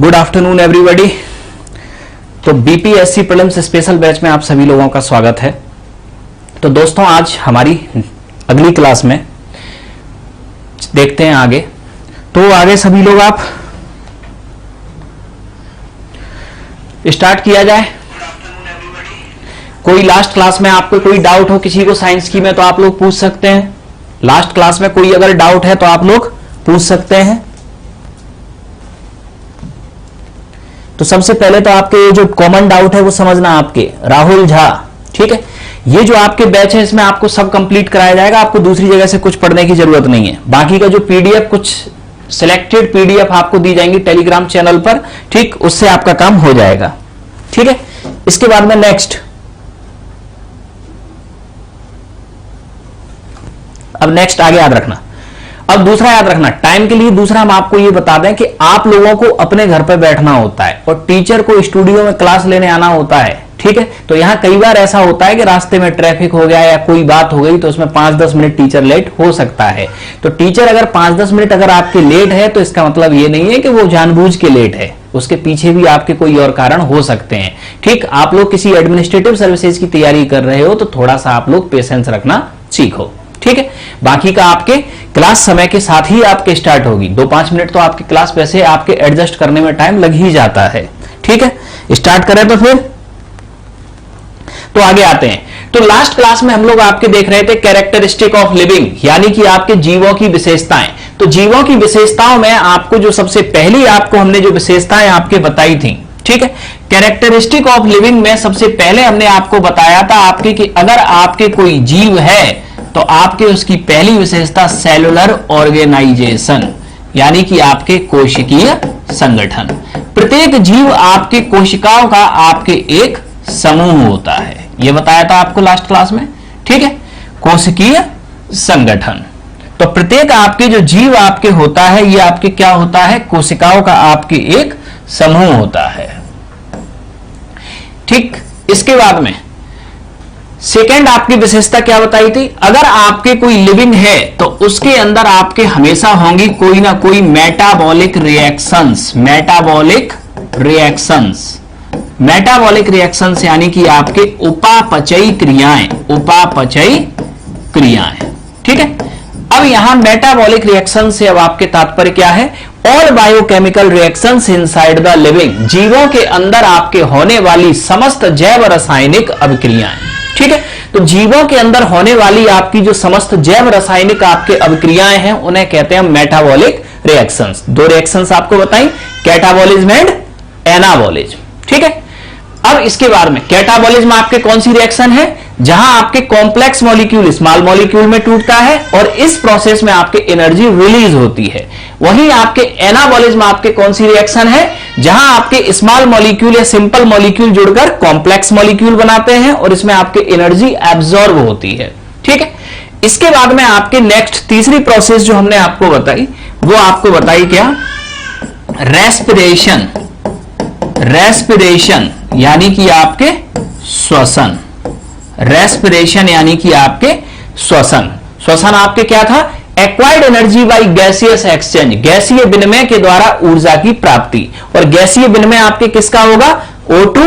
Good afternoon everybody. तो BPSC prelims special batch में आप सभी लोगों का स्वागत है। तो दोस्तों आज हमारी अगली क्लास में देखते हैं आगे। तो आगे सभी लोग आप स्टार्ट किया जाए। कोई लास्ट क्लास में आपको कोई डाउट हो किसी को साइंस की में तो आप लोग पूछ सकते हैं। लास्ट क्लास में कोई अगर डाउट है तो आप लोग पूछ सकते हैं। तो सबसे पहले तो आपके जो कॉमन डाउट है वो समझना आपके राहुल झा, ठीक है। ये जो आपके बैच है इसमें आपको सब कंप्लीट कराया जाएगा, आपको दूसरी जगह से कुछ पढ़ने की जरूरत नहीं है। बाकी का जो पीडीएफ कुछ सिलेक्टेड पीडीएफ आपको दी जाएंगी टेलीग्राम चैनल पर, ठीक, उससे आपका काम हो जाएगा, ठीक है। इसके बाद में नेक्स्ट, अब नेक्स्ट आगे याद रखना। अब दूसरा याद रखना टाइम के लिए, दूसरा हम आपको ये बता दें कि आप लोगों को अपने घर पर बैठना होता है और टीचर को स्टूडियो में क्लास लेने आना होता है, ठीक है। तो यहां कई बार ऐसा होता है कि रास्ते में ट्रैफिक हो गया या कोई बात हो गई तो उसमें 5-10 मिनट टीचर लेट हो सकता है। तो टीचर अगर 5-10 मिनट अगर आपके लेट है तो इसका मतलब ये नहीं है कि वो जानबूझ के लेट है, उसके पीछे भी आपके कोई और कारण हो सकते हैं, ठीक। आप लोग किसी एडमिनिस्ट्रेटिव सर्विसेज की तैयारी कर रहे हो तो थोड़ा सा आप लोग पेशेंस रखना सीखो, ठीक है। बाकी का आपके क्लास समय के साथ ही आपके स्टार्ट होगी। 2-5 मिनट तो आपकी क्लास वैसे आपके एडजस्ट करने में टाइम लग ही जाता है, ठीक है। स्टार्ट करें तो फिर तो आगे आते हैं। तो लास्ट क्लास में हम लोग आपके देख रहे थे कैरेक्टरिस्टिक ऑफ लिविंग, यानी कि आपके जीवों की विशेषताएं। तो जीवों की विशेषताओं में आपको जो सबसे पहली आपको हमने जो विशेषताएं आपके बताई थी, ठीक है। कैरेक्टरिस्टिक ऑफ लिविंग में सबसे पहले हमने आपको बताया था आपके कि अगर आपके कोई जीव है तो आपके उसकी पहली विशेषता सेलुलर ऑर्गेनाइजेशन, यानी कि आपके कोशिकीय संगठन। प्रत्येक जीव आपके कोशिकाओं का आपके एक समूह होता है, यह बताया था आपको लास्ट क्लास में, ठीक है। कोशिकीय संगठन, तो प्रत्येक आपके जो जीव आपके होता है ये आपके क्या होता है, कोशिकाओं का आपके एक समूह होता है, ठीक। इसके बाद में सेकेंड आपकी विशेषता क्या बताई थी, अगर आपके कोई लिविंग है तो उसके अंदर आपके हमेशा होंगी कोई ना कोई metabolic reactions. Metabolic reactions, metabolic reactions यानी कि आपके उपापचयी क्रियाएं, उपापचयी क्रियाएं, ठीक है। अब यहां मेटाबॉलिक रिएक्शन से अब आपके तात्पर्य क्या है, all biochemical reactions inside the living, जीवों के अंदर आपके होने वाली समस्त जैव रासायनिक अभिक्रियाएं, ठीक है। तो जीवों के अंदर होने वाली आपकी जो समस्त जैव रासायनिक आपके अभिक्रियाएं हैं उन्हें कहते हैं मेटाबॉलिक रिएक्शंस। 2 रिएक्शंस आपको बताई, कैटाबॉलिज्म एंड एनाबॉलिज्म, ठीक है। अब इसके बाद में कैटाबॉलिज्म आपके कौन सी रिएक्शन है, जहां आपके कॉम्प्लेक्स मॉलिक्यूल स्मॉल मॉलिक्यूल में टूटता है और इस प्रोसेस में आपके एनर्जी रिलीज होती है। वहीं आपके एनाबॉलिज्म आपके कौन सी रिएक्शन है, जहां आपके स्मॉल मॉलिक्यूल या सिंपल मॉलिक्यूल जुड़कर कॉम्प्लेक्स मॉलिक्यूल बनाते हैं और इसमें आपके एनर्जी एब्जॉर्ब होती है, ठीक है। इसके बाद में आपके नेक्स्ट तीसरी प्रोसेस जो हमने आपको बताई वो आपको बताई क्या, रेस्पिरेशन। रेस्पिरेशन यानी कि आपके श्वसन, रेस्पिरेशन यानी कि आपके श्वसन। श्वसन आपके क्या था, acquired energy by gaseous exchange, गैसीय विनिमय के द्वारा ऊर्जा की प्राप्ति। और गैसीय विनिमय आपके किसका होगा, O2,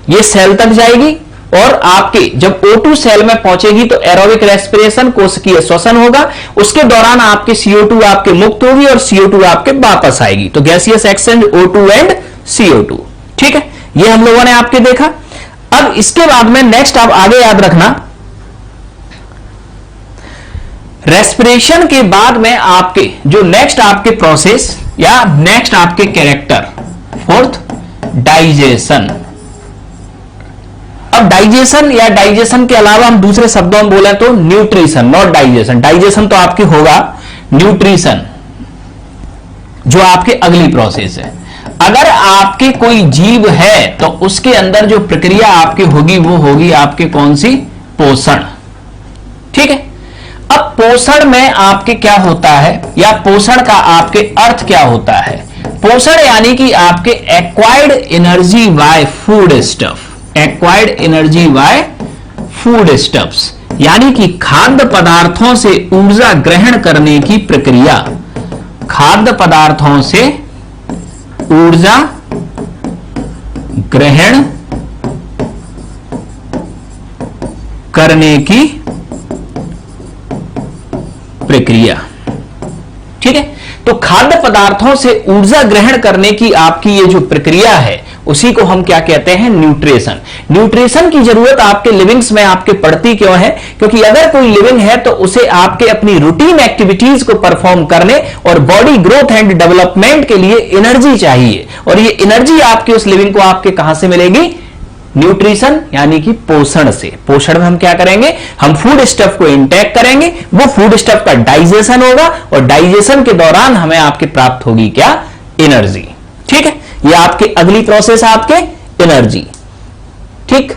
ये सेल तक जाएगी और आपके जब O2 सेल में पहुंचेगी तो एरोबिक रेस्पिरेशन, कोशिकीय श्वसन होगा। उसके दौरान आपके CO2 आपके मुक्त होगी और CO2 आपके वापस आएगी। तो gaseous exchange O2 and CO2, ठीक है। ये हम लोगों ने आपके देखा। अब इसके बाद में नेक्स्ट आप आगे याद रखना, रेस्पिरेशन के बाद में आपके जो नेक्स्ट आपके प्रोसेस या नेक्स्ट आपके कैरेक्टर, फोर्थ डाइजेशन। अब डाइजेशन या डाइजेशन के अलावा हम दूसरे शब्दों में बोले तो न्यूट्रिशन, नॉट डाइजेशन। डाइजेशन तो आपके होगा, न्यूट्रिशन जो आपके अगली प्रोसेस है। अगर आपके कोई जीव है तो उसके अंदर जो प्रक्रिया आपकी होगी वो होगी आपके कौन सी, पोषण, ठीक है। अब पोषण में आपके क्या होता है या पोषण का आपके अर्थ क्या होता है, पोषण यानी कि आपके acquired energy by food stuff. Acquired energy by food stuffs यानी कि खाद्य पदार्थों से ऊर्जा ग्रहण करने की प्रक्रिया, खाद्य पदार्थों से ऊर्जा ग्रहण करने की प्रक्रिया। ठीक है, तो खाद्य पदार्थों से ऊर्जा ग्रहण करने की आपकी ये जो प्रक्रिया है उसी को हम क्या कहते हैं, न्यूट्रिशन। न्यूट्रिशन की जरूरत आपके लिविंग्स में आपके पड़ती क्यों है? क्योंकि अगर कोई लिविंग है तो उसे आपके अपनी रूटीन एक्टिविटीज को परफॉर्म करने और बॉडी ग्रोथ एंड डेवलपमेंट के लिए एनर्जी चाहिए, और ये एनर्जी आपकी उस लिविंग को आपके कहां से मिलेगी? न्यूट्रिशन यानी कि पोषण से। पोषण में हम क्या करेंगे? हम फूड स्टफ को इंटेक करेंगे, वो फूड स्टफ का डाइजेशन होगा और डाइजेशन के दौरान हमें आपके प्राप्त होगी क्या? एनर्जी। ठीक है, ये आपकी अगली प्रोसेस आपके एनर्जी। ठीक,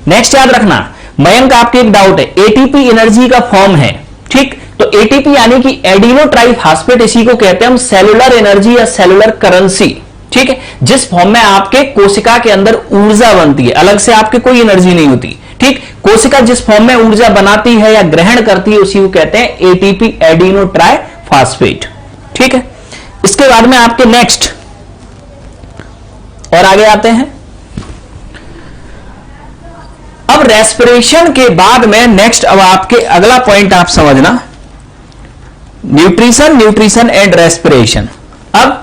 नेक्स्ट याद रखना मयंक, आपके एक डाउट है, एटीपी एनर्जी का फॉर्म है। ठीक, तो एटीपी यानी कि एडिनो ट्राइफॉस्फेट, इसी को कहते हैं हम सेलुलर एनर्जी या सेलुलर करेंसी। ठीक है, जिस फॉर्म में आपके कोशिका के अंदर ऊर्जा बनती है, अलग से आपके कोई एनर्जी नहीं होती। ठीक, कोशिका जिस फॉर्म में ऊर्जा बनाती है या ग्रहण करती है उसी को कहते हैं एटीपी, एडिनो ट्राइफॉस्फेट। ठीक है, इसके बाद में आपके नेक्स्ट और आगे आते हैं। अब रेस्पिरेशन के बाद में नेक्स्ट अब आपके अगला पॉइंट आप समझना, न्यूट्रिशन, न्यूट्रिशन एंड रेस्पिरेशन। अब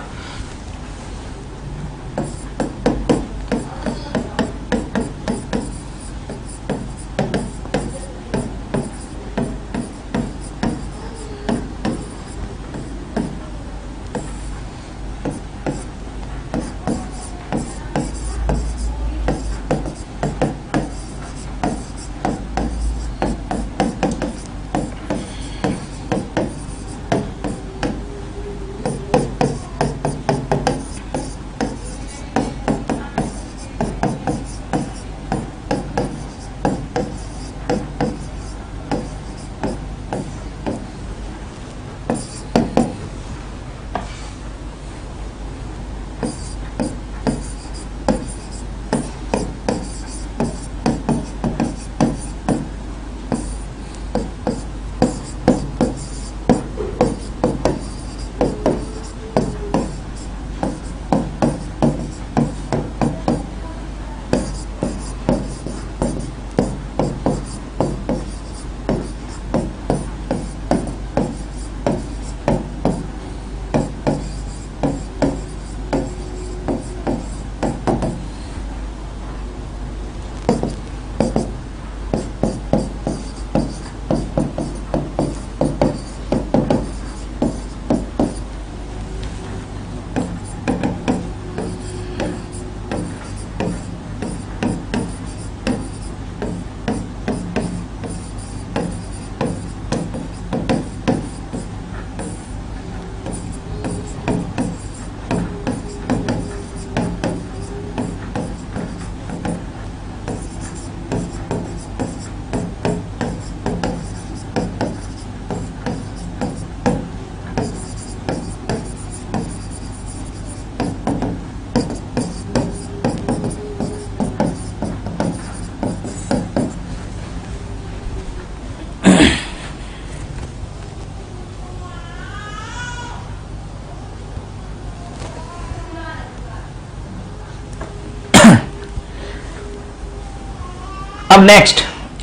अब नेक्स्ट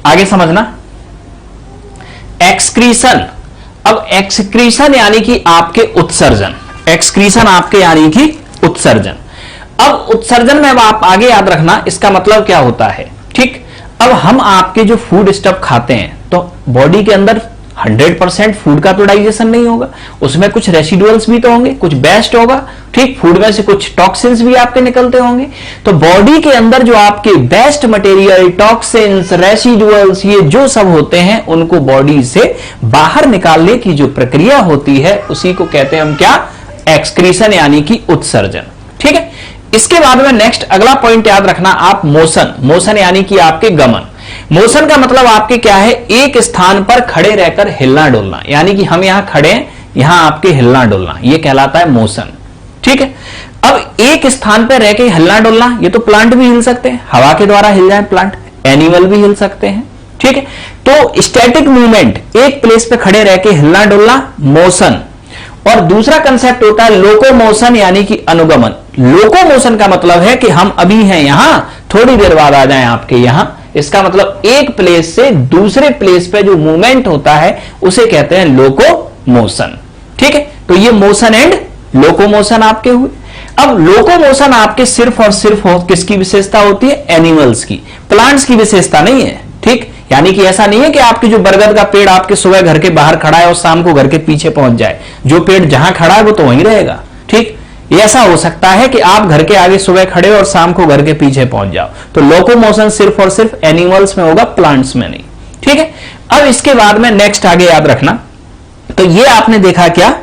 आगे समझना, एक्सक्रीशन। अब एक्सक्रीशन यानी कि आपके उत्सर्जन, एक्सक्रीशन आपके यानी कि उत्सर्जन। अब उत्सर्जन में अब आप आगे याद रखना इसका मतलब क्या होता है। ठीक, अब हम आपके जो फूड स्टफ खाते हैं तो बॉडी के अंदर 100% फूड का तो डाइजेशन नहीं होगा, उसमें कुछ रेसिडुअल्स भी तो होंगे, कुछ बेस्ट होगा। ठीक, फूड में से कुछ टॉक्सिन्स भी आपके निकलते होंगे। तो बॉडी के अंदर जो आपके बेस्ट मटेरियल, टॉक्सिन्स, रेसिडुअल्स, ये जो सब होते हैं उनको बॉडी से बाहर निकालने की जो प्रक्रिया होती है उसी को कहते हैं हम क्या? एक्सक्रीशन यानी कि उत्सर्जन। ठीक है, इसके बाद में नेक्स्ट अगला पॉइंट याद रखना आप, मोशन। मोशन यानी कि आपके गमन। मोशन का मतलब आपके क्या है? एक स्थान पर खड़े रहकर हिलना डुलना, यानी कि हम यहां खड़े हैं, यहां आपके हिलना डुलना, ये कहलाता है मोशन। ठीक है, अब एक स्थान पर रह के हिलना डुलना, ये तो प्लांट भी हिल सकते हैं, हवा के द्वारा हिल जाए प्लांट, एनिमल भी हिल सकते हैं। ठीक है, तो स्टैटिक मूवमेंट, एक प्लेस पे खड़े रह के हिलना डुलना मोशन, और दूसरा कंसेप्ट होता है लोकोमोशन यानी कि अनुगमन। लोकोमोशन का मतलब है कि हम अभी हैं यहां, थोड़ी देर बाद आ जाएं आपके यहां। इसका मतलब एक प्लेस से दूसरे प्लेस पे जो मूवमेंट होता है उसे कहते हैं लोकोमोशन। ठीक है, तो ये मोशन एंड लोकोमोशन आपके हुए। अब लोकोमोशन आपके सिर्फ और सिर्फ किसकी विशेषता होती है? एनिमल्स की, प्लांट्स की विशेषता नहीं है। ठीक, यानी कि ऐसा नहीं है कि आपकी जो बरगद का पेड़ आपके सुबह घर के बाहर खड़ा है और शाम को घर के पीछे पहुंच जाए, जो पेड़ जहां खड़ा है वो तो वहीं रहेगा। ठीक, ऐसा हो सकता है कि आप घर के आगे सुबह खड़े और शाम को घर के पीछे पहुंच जाओ। तो लोकोमोशन सिर्फ और सिर्फ एनिमल्स में होगा, प्लांट्स में नहीं। ठीक है, अब इसके बाद में नेक्स्ट आगे याद रखना, तो ये आपने देखा क्या?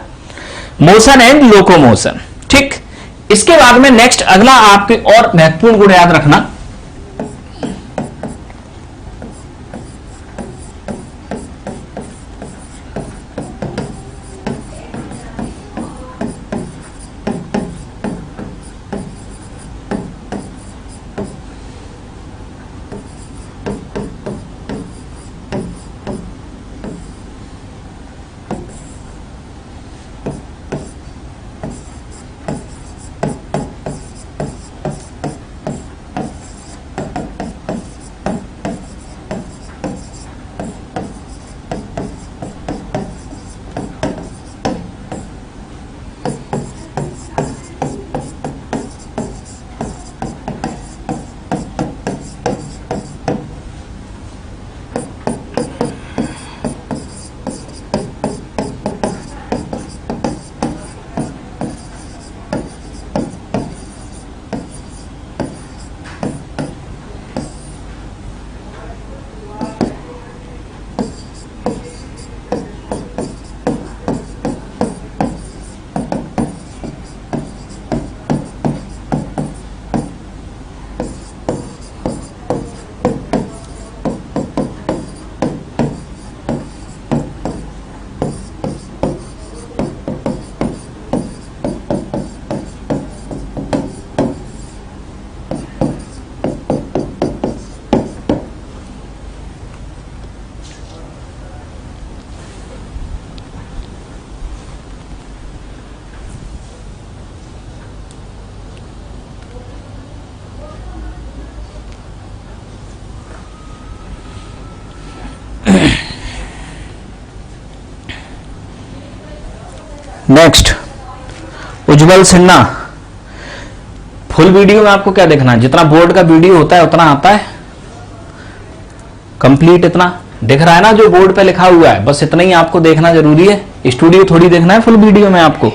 Motion and locomotion. ठीक, इसके बाद में नेक्स्ट अगला आपके और महत्वपूर्ण गुण याद रखना, नेक्स्ट उज्जवल सिन्हा। फुल वीडियो में आपको क्या देखना है? जितना बोर्ड का वीडियो होता है उतना आता है, कंप्लीट इतना दिख रहा है ना जो बोर्ड पे लिखा हुआ है, बस इतना ही आपको देखना जरूरी है। स्टूडियो थोड़ी देखना है फुल वीडियो में आपको।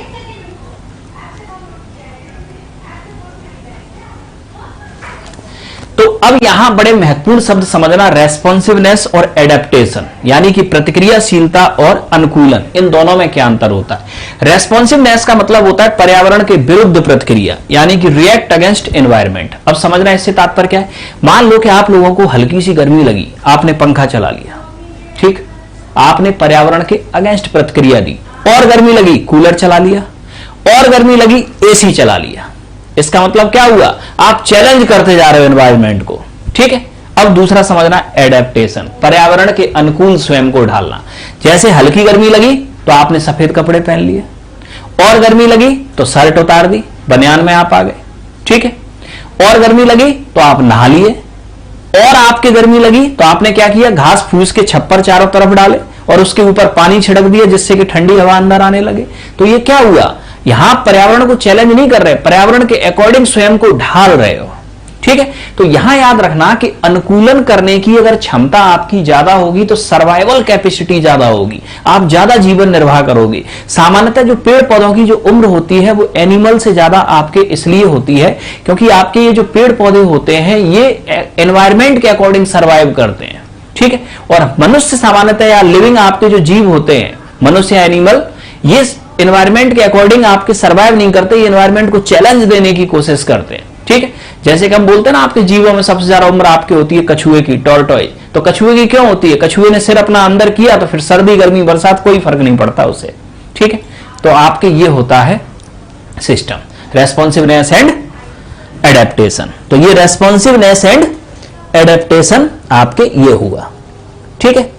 तो अब यहां बड़े महत्वपूर्ण शब्द समझना, रेस्पॉन्सिवनेस और एडेप्टेशन, यानी कि प्रतिक्रियाशीलता और अनुकूलन, इन दोनों में क्या अंतर होता है? रेस्पॉन्सिवनेस का मतलब होता है पर्यावरण के विरुद्ध प्रतिक्रिया, यानी कि रिएक्ट अगेंस्ट एनवायरमेंट। अब समझना इससे तात्पर्य क्या है? मान लो कि आप लोगों को हल्की सी गर्मी लगी, आपने पंखा चला लिया। ठीक, आपने पर्यावरण के अगेंस्ट प्रतिक्रिया दी। और गर्मी लगी, कूलर चला लिया। और गर्मी लगी, एसी चला लिया। इसका मतलब क्या हुआ? आप चैलेंज करते जा रहे हो एनवायरनमेंट को। ठीक है, अब दूसरा समझना, एडेप्टेशन, पर्यावरण के अनुकूल स्वयं को ढालना। जैसे हल्की गर्मी लगी तो आपने सफेद कपड़े पहन लिए, और गर्मी लगी तो शर्ट उतार दी, बनियान में आप आ गए। ठीक है, और गर्मी लगी तो आप नहा लिए, और आपके गर्मी लगी तो आपने क्या किया? घास फूस के छप्पर चारों तरफ डाले और उसके ऊपर पानी छिड़क दिया जिससे कि ठंडी हवा अंदर आने लगे। तो ये क्या हुआ? यहां पर्यावरण को चैलेंज नहीं कर रहे, पर्यावरण के अकॉर्डिंग स्वयं को ढाल रहे हो। ठीक है, तो यहां याद रखना कि अनुकूलन करने की अगर क्षमता आपकी ज्यादा होगी तो सर्वाइवल कैपेसिटी ज्यादा होगी, आप ज्यादा जीवन निर्वाह करोगे। सामान्यतः जो पेड़ पौधों की जो उम्र होती है वो एनिमल से ज्यादा आपके इसलिए होती है क्योंकि आपके ये जो पेड़ पौधे होते हैं ये एनवायरमेंट के अकॉर्डिंग सर्वाइव करते हैं। ठीक है, और मनुष्य सामान्यतः या लिविंग आपके जो जीव होते हैं, मनुष्य या एनिमल, ये एनवायरमेंट के अकॉर्डिंग आपके सर्वाइव नहीं करते, ये एनवायरमेंट को चैलेंज देने की कोशिश करते हैं। ठीक है, जैसे कि हम बोलते हैं ना आपके जीवों में सबसे ज्यादा उम्र आपकी होती है कछुए की, टॉर्टॉइज। तो कछुए की क्यों होती है? कछुए ने सिर अपना अंदर किया तो फिर सर्दी गर्मी बरसात कोई फर्क नहीं पड़ता उसे। ठीक है, तो आपके ये होता है सिस्टम, रेस्पॉन्सिवनेस एंड एडेप्टेशन। तो ये रेस्पॉन्सिवनेस एंड एडेप्टेशन आपके ये हुआ। ठीक है,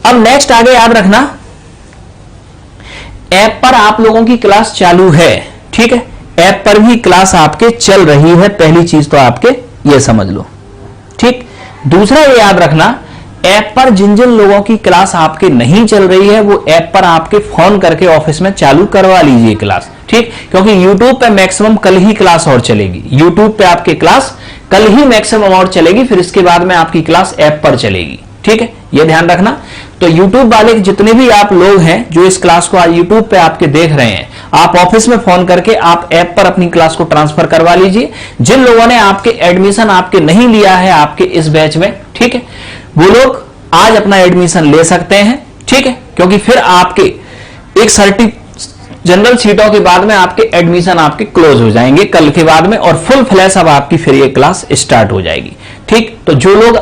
अब नेक्स्ट आगे याद रखना, ऐप पर आप लोगों की क्लास चालू है, ठीक है, ऐप पर भी क्लास आपके चल रही है, पहली चीज तो आपके ये समझ लो, ठीक। दूसरा ये याद रखना, ऐप पर जिन जिन लोगों की क्लास आपके नहीं चल रही है वो ऐप पर आपके फोन करके ऑफिस में चालू करवा लीजिए क्लास, ठीक, क्योंकि YouTube पे मैक्सिमम कल ही क्लास और चलेगी, YouTube पे आपकी क्लास कल ही मैक्सिमम और चलेगी, फिर इसके बाद में आपकी क्लास ऐप पर चलेगी, ठीक है, ये ध्यान रखना। तो YouTube वाले जितने भी आप लोग हैं जो इस क्लास को आज YouTube पे आपके देख रहे हैं, आप ऑफिस में फोन करके आप ऐप पर अपनी क्लास को ट्रांसफर करवा लीजिए। जिन लोगों ने आपके एडमिशन आपके नहीं लिया है आपके इस बैच में, ठीक है, वो लोग आज अपना एडमिशन ले सकते हैं, ठीक है, क्योंकि फिर आपके एक जनरल सीटों के बाद में आपके एडमिशन आपके क्लोज हो जाएंगे कल के बाद में, और फुल फ्लैश अब आपकी फिर ये क्लास स्टार्ट हो जाएगी, ठीक। तो जो लोग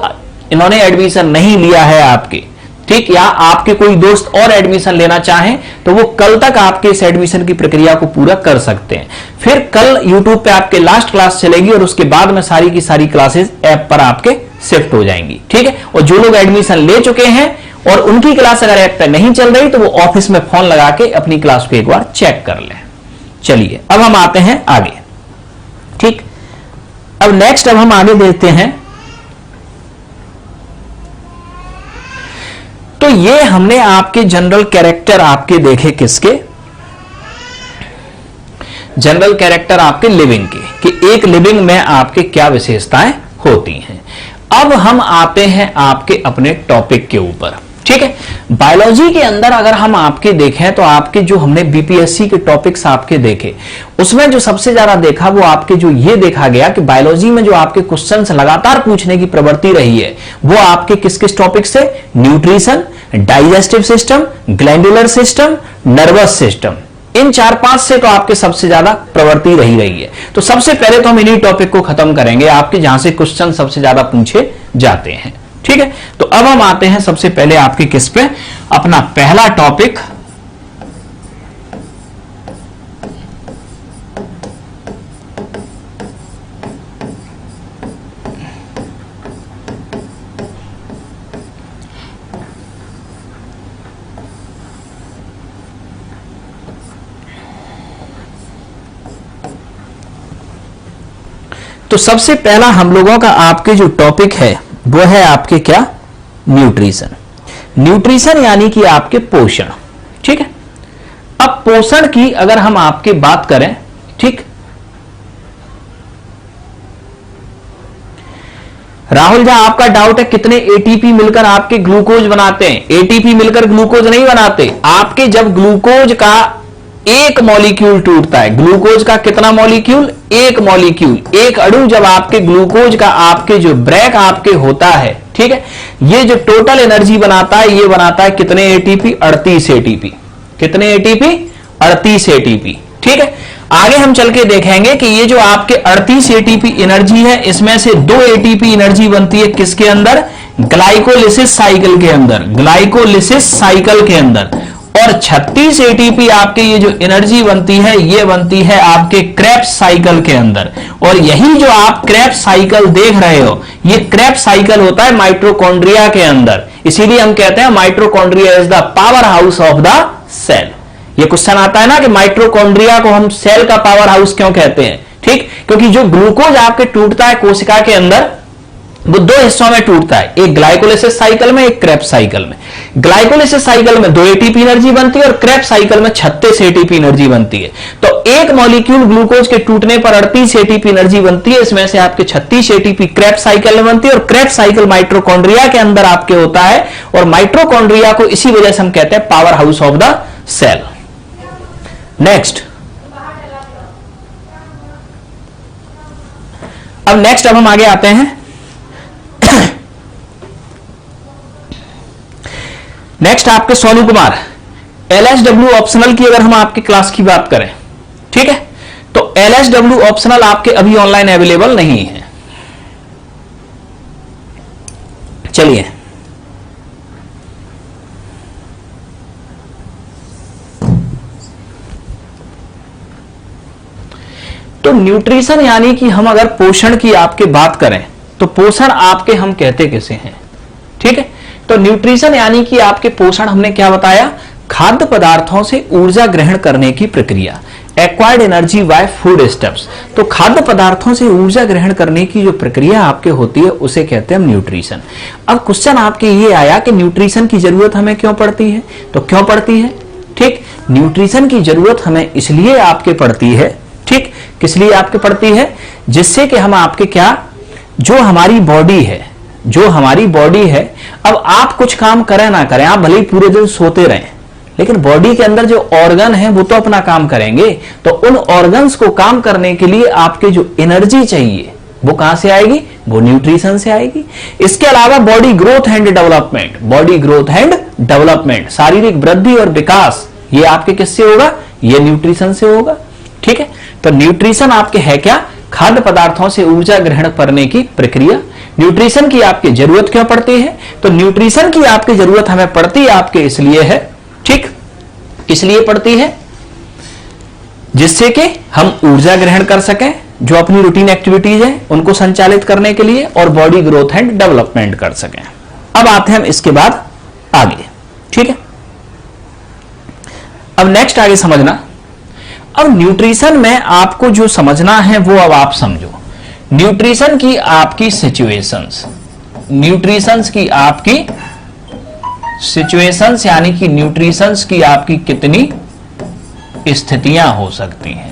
इन्होंने एडमिशन नहीं लिया है आपके, ठीक, या आपके कोई दोस्त और एडमिशन लेना चाहें तो वो कल तक आपके इस एडमिशन की प्रक्रिया को पूरा कर सकते हैं। फिर कल YouTube पे आपके लास्ट क्लास चलेगी और उसके बाद में सारी की सारी क्लासेस ऐप पर आपके शिफ्ट हो जाएंगी, ठीक है। और जो लोग एडमिशन ले चुके हैं और उनकी क्लास अगर ऐप पे नहीं चल रही तो वो ऑफिस में फोन लगा के अपनी क्लास को एक बार चेक कर लें। चलिए अब हम आते हैं आगे, ठीक। अब नेक्स्ट अब हम आगे देखते हैं। तो ये हमने आपके जनरल कैरेक्टर आपके देखे, किसके? जनरल कैरेक्टर आपके लिविंग के, कि एक लिविंग में आपके क्या विशेषताएं होती हैं। अब हम आते हैं आपके अपने टॉपिक के ऊपर, ठीक है। बायोलॉजी के अंदर अगर हम आपके देखें तो आपके जो हमने बीपीएससी के टॉपिक्स आपके देखे, उसमें जो सबसे ज्यादा देखा वो आपके जो ये देखा गया कि बायोलॉजी में जो आपके क्वेश्चंस लगातार पूछने की प्रवृत्ति रही है वो आपके किस किस टॉपिक से? Nutrition, digestive system, glandular system, nervous system, इन 4-5 से तो आपके सबसे ज्यादा प्रवृत्ति रही है। तो सबसे पहले तो हम इन्हीं टॉपिक को खत्म करेंगे आपके जहां से क्वेश्चन सबसे ज्यादा पूछे जाते हैं, ठीक है। तो अब हम आते हैं सबसे पहले आपके किस पे? अपना पहला टॉपिक तो सबसे पहला हम लोगों का आपके जो टॉपिक है वो है आपके क्या? न्यूट्रिशन। न्यूट्रिशन यानी कि आपके पोषण, ठीक है। अब पोषण की अगर हम आपकी बात करें, ठीक, राहुल जी आपका डाउट है कितने एटीपी मिलकर आपके ग्लूकोज बनाते हैं? एटीपी मिलकर ग्लूकोज नहीं बनाते। आपके जब ग्लूकोज का एक मॉलिक्यूल टूटता है, ग्लूकोज का कितना मॉलिक्यूल? एक मॉलिक्यूल, एक अणु जब आपके ग्लूकोज का आपके जो ब्रेक आपके होता है, ठीक है, ये जो टोटल एनर्जी बनाता है ये बनाता है कितने एटीपी? 38 एटीपी। कितने एटीपी? 38 एटीपी, ठीक है। आगे हम चल के देखेंगे कि ये जो आपके 38 एटीपी एनर्जी है इसमें से 2 एटीपी एनर्जी बनती है किसके अंदर? ग्लाइकोलिसिस साइकिल के अंदर, ग्लाइकोलिसिस साइकिल के अंदर। और 36 एटीपी आपके ये जो एनर्जी बनती है ये बनती है आपके क्रेब्स साइकिल के अंदर। और यही जो आप क्रेब्स साइकिल देख रहे हो ये क्रेब्स साइकिल होता है माइटोकॉन्ड्रिया के अंदर। इसीलिए हम कहते हैं mitochondria is the powerhouse of the cell. ये क्वेश्चन आता है ना कि माइटोकॉन्ड्रिया को हम सेल का पावर हाउस क्यों कहते हैं, ठीक, क्योंकि जो ग्लूकोज आपके टूटता है कोशिका के अंदर वो 2 हिस्सों में टूटता है, एक ग्लाइकोलिसिस साइकिल में, एक क्रेब्स साइकिल में। ग्लाइकोलिसिस साइकिल में 2 एटीपी एनर्जी बनती है और क्रेब्स साइकिल में 36 एटीपी एनर्जी बनती है। तो एक मॉलिक्यूल ग्लूकोज के टूटने पर 38 एटीपी एनर्जी बनती है, इसमें से आपके 36 एटीपी क्रेब्स साइकिल में बनती है। और क्रेब्स साइकिल माइटोकॉन्ड्रिया के अंदर आपके होता है और माइटोकॉन्ड्रिया को इसी वजह से हम कहते हैं powerhouse of the cell. Next, अब हम आगे आते हैं। नेक्स्ट आपके सोनू कुमार, LSW ऑप्शनल की अगर हम आपकी क्लास की बात करें, ठीक है, तो LSW ऑप्शनल आपके अभी ऑनलाइन अवेलेबल नहीं है। चलिए तो न्यूट्रिशन यानी कि हम अगर पोषण की आपके बात करें तो पोषण आपके हम कहते किसे हैं, ठीक है। तो न्यूट्रिशन यानी कि आपके पोषण हमने क्या बताया? खाद्य पदार्थों से ऊर्जा ग्रहण करने की प्रक्रिया, acquired energy by food steps. तो खाद्य पदार्थों से ऊर्जा ग्रहण करने की जो प्रक्रिया आपके होती है उसे कहते हैं न्यूट्रिशन। अब क्वेश्चन आपके ये आया कि न्यूट्रिशन की जरूरत हमें क्यों पड़ती है, तो क्यों पड़ती है, ठीक, न्यूट्रिशन की जरूरत हमें इसलिए आपके पड़ती है, ठीक, किस लिए आपके पड़ती है, जिससे कि हम आपके क्या, जो हमारी बॉडी है, जो हमारी बॉडी है, अब आप कुछ काम करें ना करें, आप भले ही पूरे दिन सोते रहें, लेकिन बॉडी के अंदर जो ऑर्गन है वो तो अपना काम करेंगे। तो उन ऑर्गन्स को काम करने के लिए आपके जो एनर्जी चाहिए वो कहां से आएगी, वो न्यूट्रिशन से आएगी। इसके अलावा body growth and development, body growth and development, शारीरिक वृद्धि और विकास, ये आपके किससे होगा, ये न्यूट्रिशन से होगा, ठीक है। तो न्यूट्रिशन आपके है क्या, खाद्य पदार्थों से ऊर्जा ग्रहण करने की प्रक्रिया। न्यूट्रिशन की आपकी जरूरत क्यों पड़ती है, तो न्यूट्रिशन की आपकी जरूरत हमें पड़ती आपके इसलिए है, ठीक, इसलिए पड़ती है जिससे कि हम ऊर्जा ग्रहण कर सकें, जो अपनी रूटीन एक्टिविटीज है उनको संचालित करने के लिए, और बॉडी ग्रोथ एंड डेवलपमेंट कर सकें। अब आते हैं हम इसके बाद आगे, ठीक है। अब नेक्स्ट आगे समझना, अब न्यूट्रिशन में आपको जो समझना है वो अब आप समझो। न्यूट्रिशन की आपकी सिचुएशंस, न्यूट्रिशंस की आपकी सिचुएशंस यानी कि न्यूट्रिशंस की आपकी कितनी स्थितियां हो सकती हैं।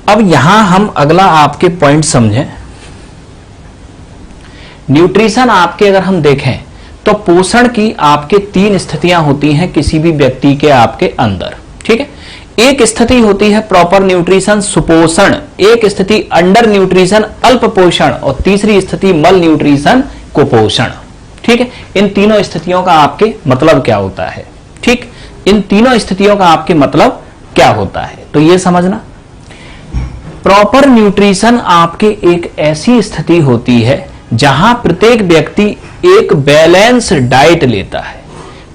अब यहां हम अगला आपके पॉइंट समझें। न्यूट्रिशन आपके अगर हम देखें तो पोषण की आपके 3 स्थितियां होती हैं किसी भी व्यक्ति के आपके अंदर, ठीक है। एक स्थिति होती है प्रॉपर न्यूट्रिशन सुपोषण, एक स्थिति अंडर न्यूट्रिशन अल्प पोषण, और तीसरी स्थिति मल न्यूट्रिशन कुपोषण, ठीक है। इन तीनों स्थितियों का आपके मतलब क्या होता है, ठीक, इन तीनों स्थितियों का आपके मतलब क्या होता है, तो यह समझना। प्रॉपर न्यूट्रिशन आपके एक ऐसी स्थिति होती है जहां प्रत्येक व्यक्ति एक बैलेंस डाइट लेता है,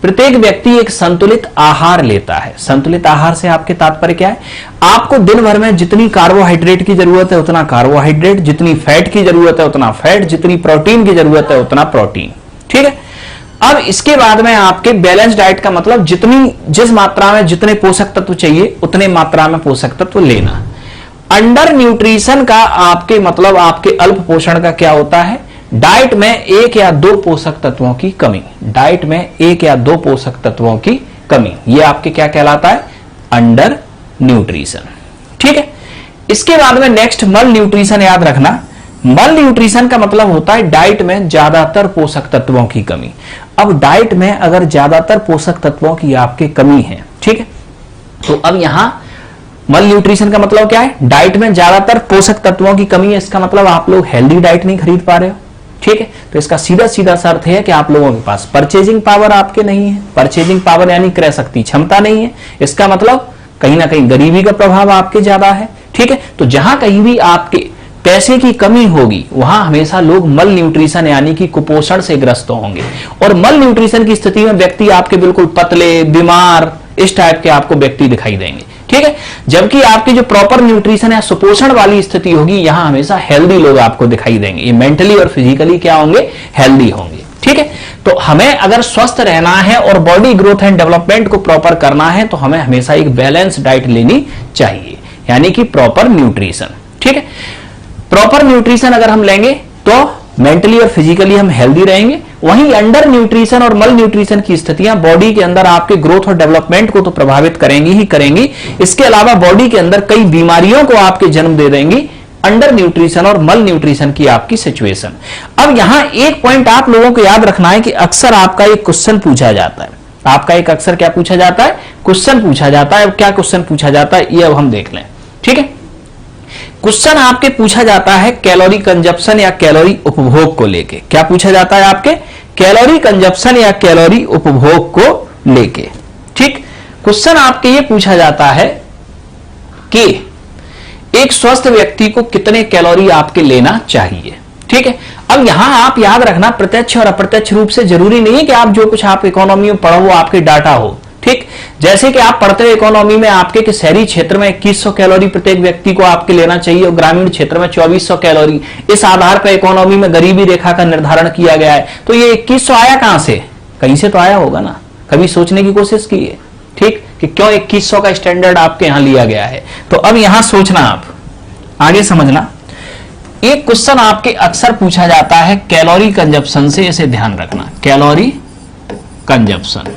प्रत्येक व्यक्ति एक संतुलित आहार लेता है। संतुलित आहार से आपके तात्पर्य क्या है, आपको दिन भर में जितनी कार्बोहाइड्रेट की जरूरत है उतना कार्बोहाइड्रेट, जितनी फैट की जरूरत है उतना फैट, जितनी प्रोटीन की जरूरत है उतना प्रोटीन, ठीक है। अब इसके बाद में आपके बैलेंस डाइट का मतलब जिस मात्रा में जितने पोषक तत्व चाहिए उतने मात्रा में पोषक तत्व लेना। अंडर न्यूट्रिशन का आपके मतलब आपके अल्प पोषण का क्या होता है, डाइट में 1 या 2 पोषक तत्वों की कमी, डाइट में 1 या 2 पोषक तत्वों की कमी, ये आपके क्या कहलाता है, अंडर न्यूट्रिशन, ठीक है। इसके बाद में नेक्स्ट मल न्यूट्रिशन याद रखना। मल न्यूट्रिशन का मतलब होता है डाइट में ज्यादातर पोषक तत्वों की कमी। अब डाइट में अगर ज्यादातर पोषक तत्वों की आपके कमी है, ठीक है, तो अब यहां मल न्यूट्रिशन का मतलब क्या है, डाइट में ज्यादातर पोषक तत्वों की कमी है, इसका मतलब आप लोग हेल्दी डाइट नहीं खरीद पा रहे हो, ठीक है। तो इसका सीधा सीधा सा अर्थ है कि आप लोगों के पास परचेजिंग पावर आपके नहीं है, परचेजिंग पावर यानी क्रय शक्ति क्षमता नहीं है, इसका मतलब कहीं ना कहीं गरीबी का प्रभाव आपके ज्यादा है, ठीक है। तो जहां कहीं भी आपके पैसे की कमी होगी वहां हमेशा लोग मल न्यूट्रिशन यानी कि कुपोषण से ग्रस्त होंगे, और मल न्यूट्रिशन की स्थिति में व्यक्ति आपके बिल्कुल पतले, बीमार, इस टाइप के आपको व्यक्ति दिखाई देंगे, ठीक है। जबकि आपकी जो प्रॉपर न्यूट्रिशन या सुपोषण वाली स्थिति होगी यहां हमेशा हेल्दी लोग आपको दिखाई देंगे, ये मेंटली और फिजिकली क्या होंगे, हेल्दी होंगे, ठीक है। तो हमें अगर स्वस्थ रहना है और बॉडी ग्रोथ एंड डेवलपमेंट को प्रॉपर करना है तो हमें हमेशा एक बैलेंस डाइट लेनी चाहिए, यानी कि प्रॉपर न्यूट्रिशन, ठीक है। प्रॉपर न्यूट्रिशन अगर हम लेंगे तो मेंटली और फिजिकली हम हेल्दी रहेंगे। वहीं अंडर न्यूट्रिशन और मल न्यूट्रिशन की स्थितियां बॉडी के अंदर आपके ग्रोथ और डेवलपमेंट को तो प्रभावित करेंगी ही करेंगी, इसके अलावा बॉडी के अंदर कई बीमारियों को आपके जन्म दे देंगी, अंडर न्यूट्रिशन और मल न्यूट्रिशन की आपकी सिचुएशन। अब यहां एक पॉइंट आप लोगों को याद रखना है कि अक्सर आपका एक क्वेश्चन पूछा जाता है, आपका एक अक्सर क्या पूछा जाता है, क्वेश्चन पूछा जाता है। अब क्या क्वेश्चन पूछा जाता है ये अब हम देख लें, ठीक है। क्वेश्चन आपके पूछा जाता है कैलोरी कंजप्शन या कैलोरी उपभोग को लेके, क्या पूछा जाता है आपके, कैलोरी कंजप्शन या कैलोरी उपभोग को लेके, ठीक। क्वेश्चन आपके ये पूछा जाता है कि एक स्वस्थ व्यक्ति को कितने कैलोरी आपके लेना चाहिए, ठीक है। अब यहां आप याद रखना प्रत्यक्ष और अप्रत्यक्ष रूप से जरूरी नहीं है कि आप जो कुछ आप इकोनॉमी में पढ़ो वो आपके डाटा हो, ठीक। जैसे कि आप पढ़ते हो इकोनॉमी में आपके कि शहरी क्षेत्र में 2100 कैलोरी प्रत्येक व्यक्ति को आपके लेना चाहिए और ग्रामीण क्षेत्र में 2400 कैलोरी, इस आधार पर इकोनॉमी में गरीबी रेखा का निर्धारण किया गया है। तो ये 2100 आया कहां से, कहीं से तो आया होगा ना, कभी सोचने की कोशिश की है, ठीक, कि क्यों 2100 का स्टैंडर्ड आपके यहां लिया गया है। तो अब यहां सोचना, आप आगे समझना, एक क्वेश्चन आपके अक्सर पूछा जाता है कैलोरी कंजप्शन से, इसे ध्यान रखना, कैलोरी कंजप्शन।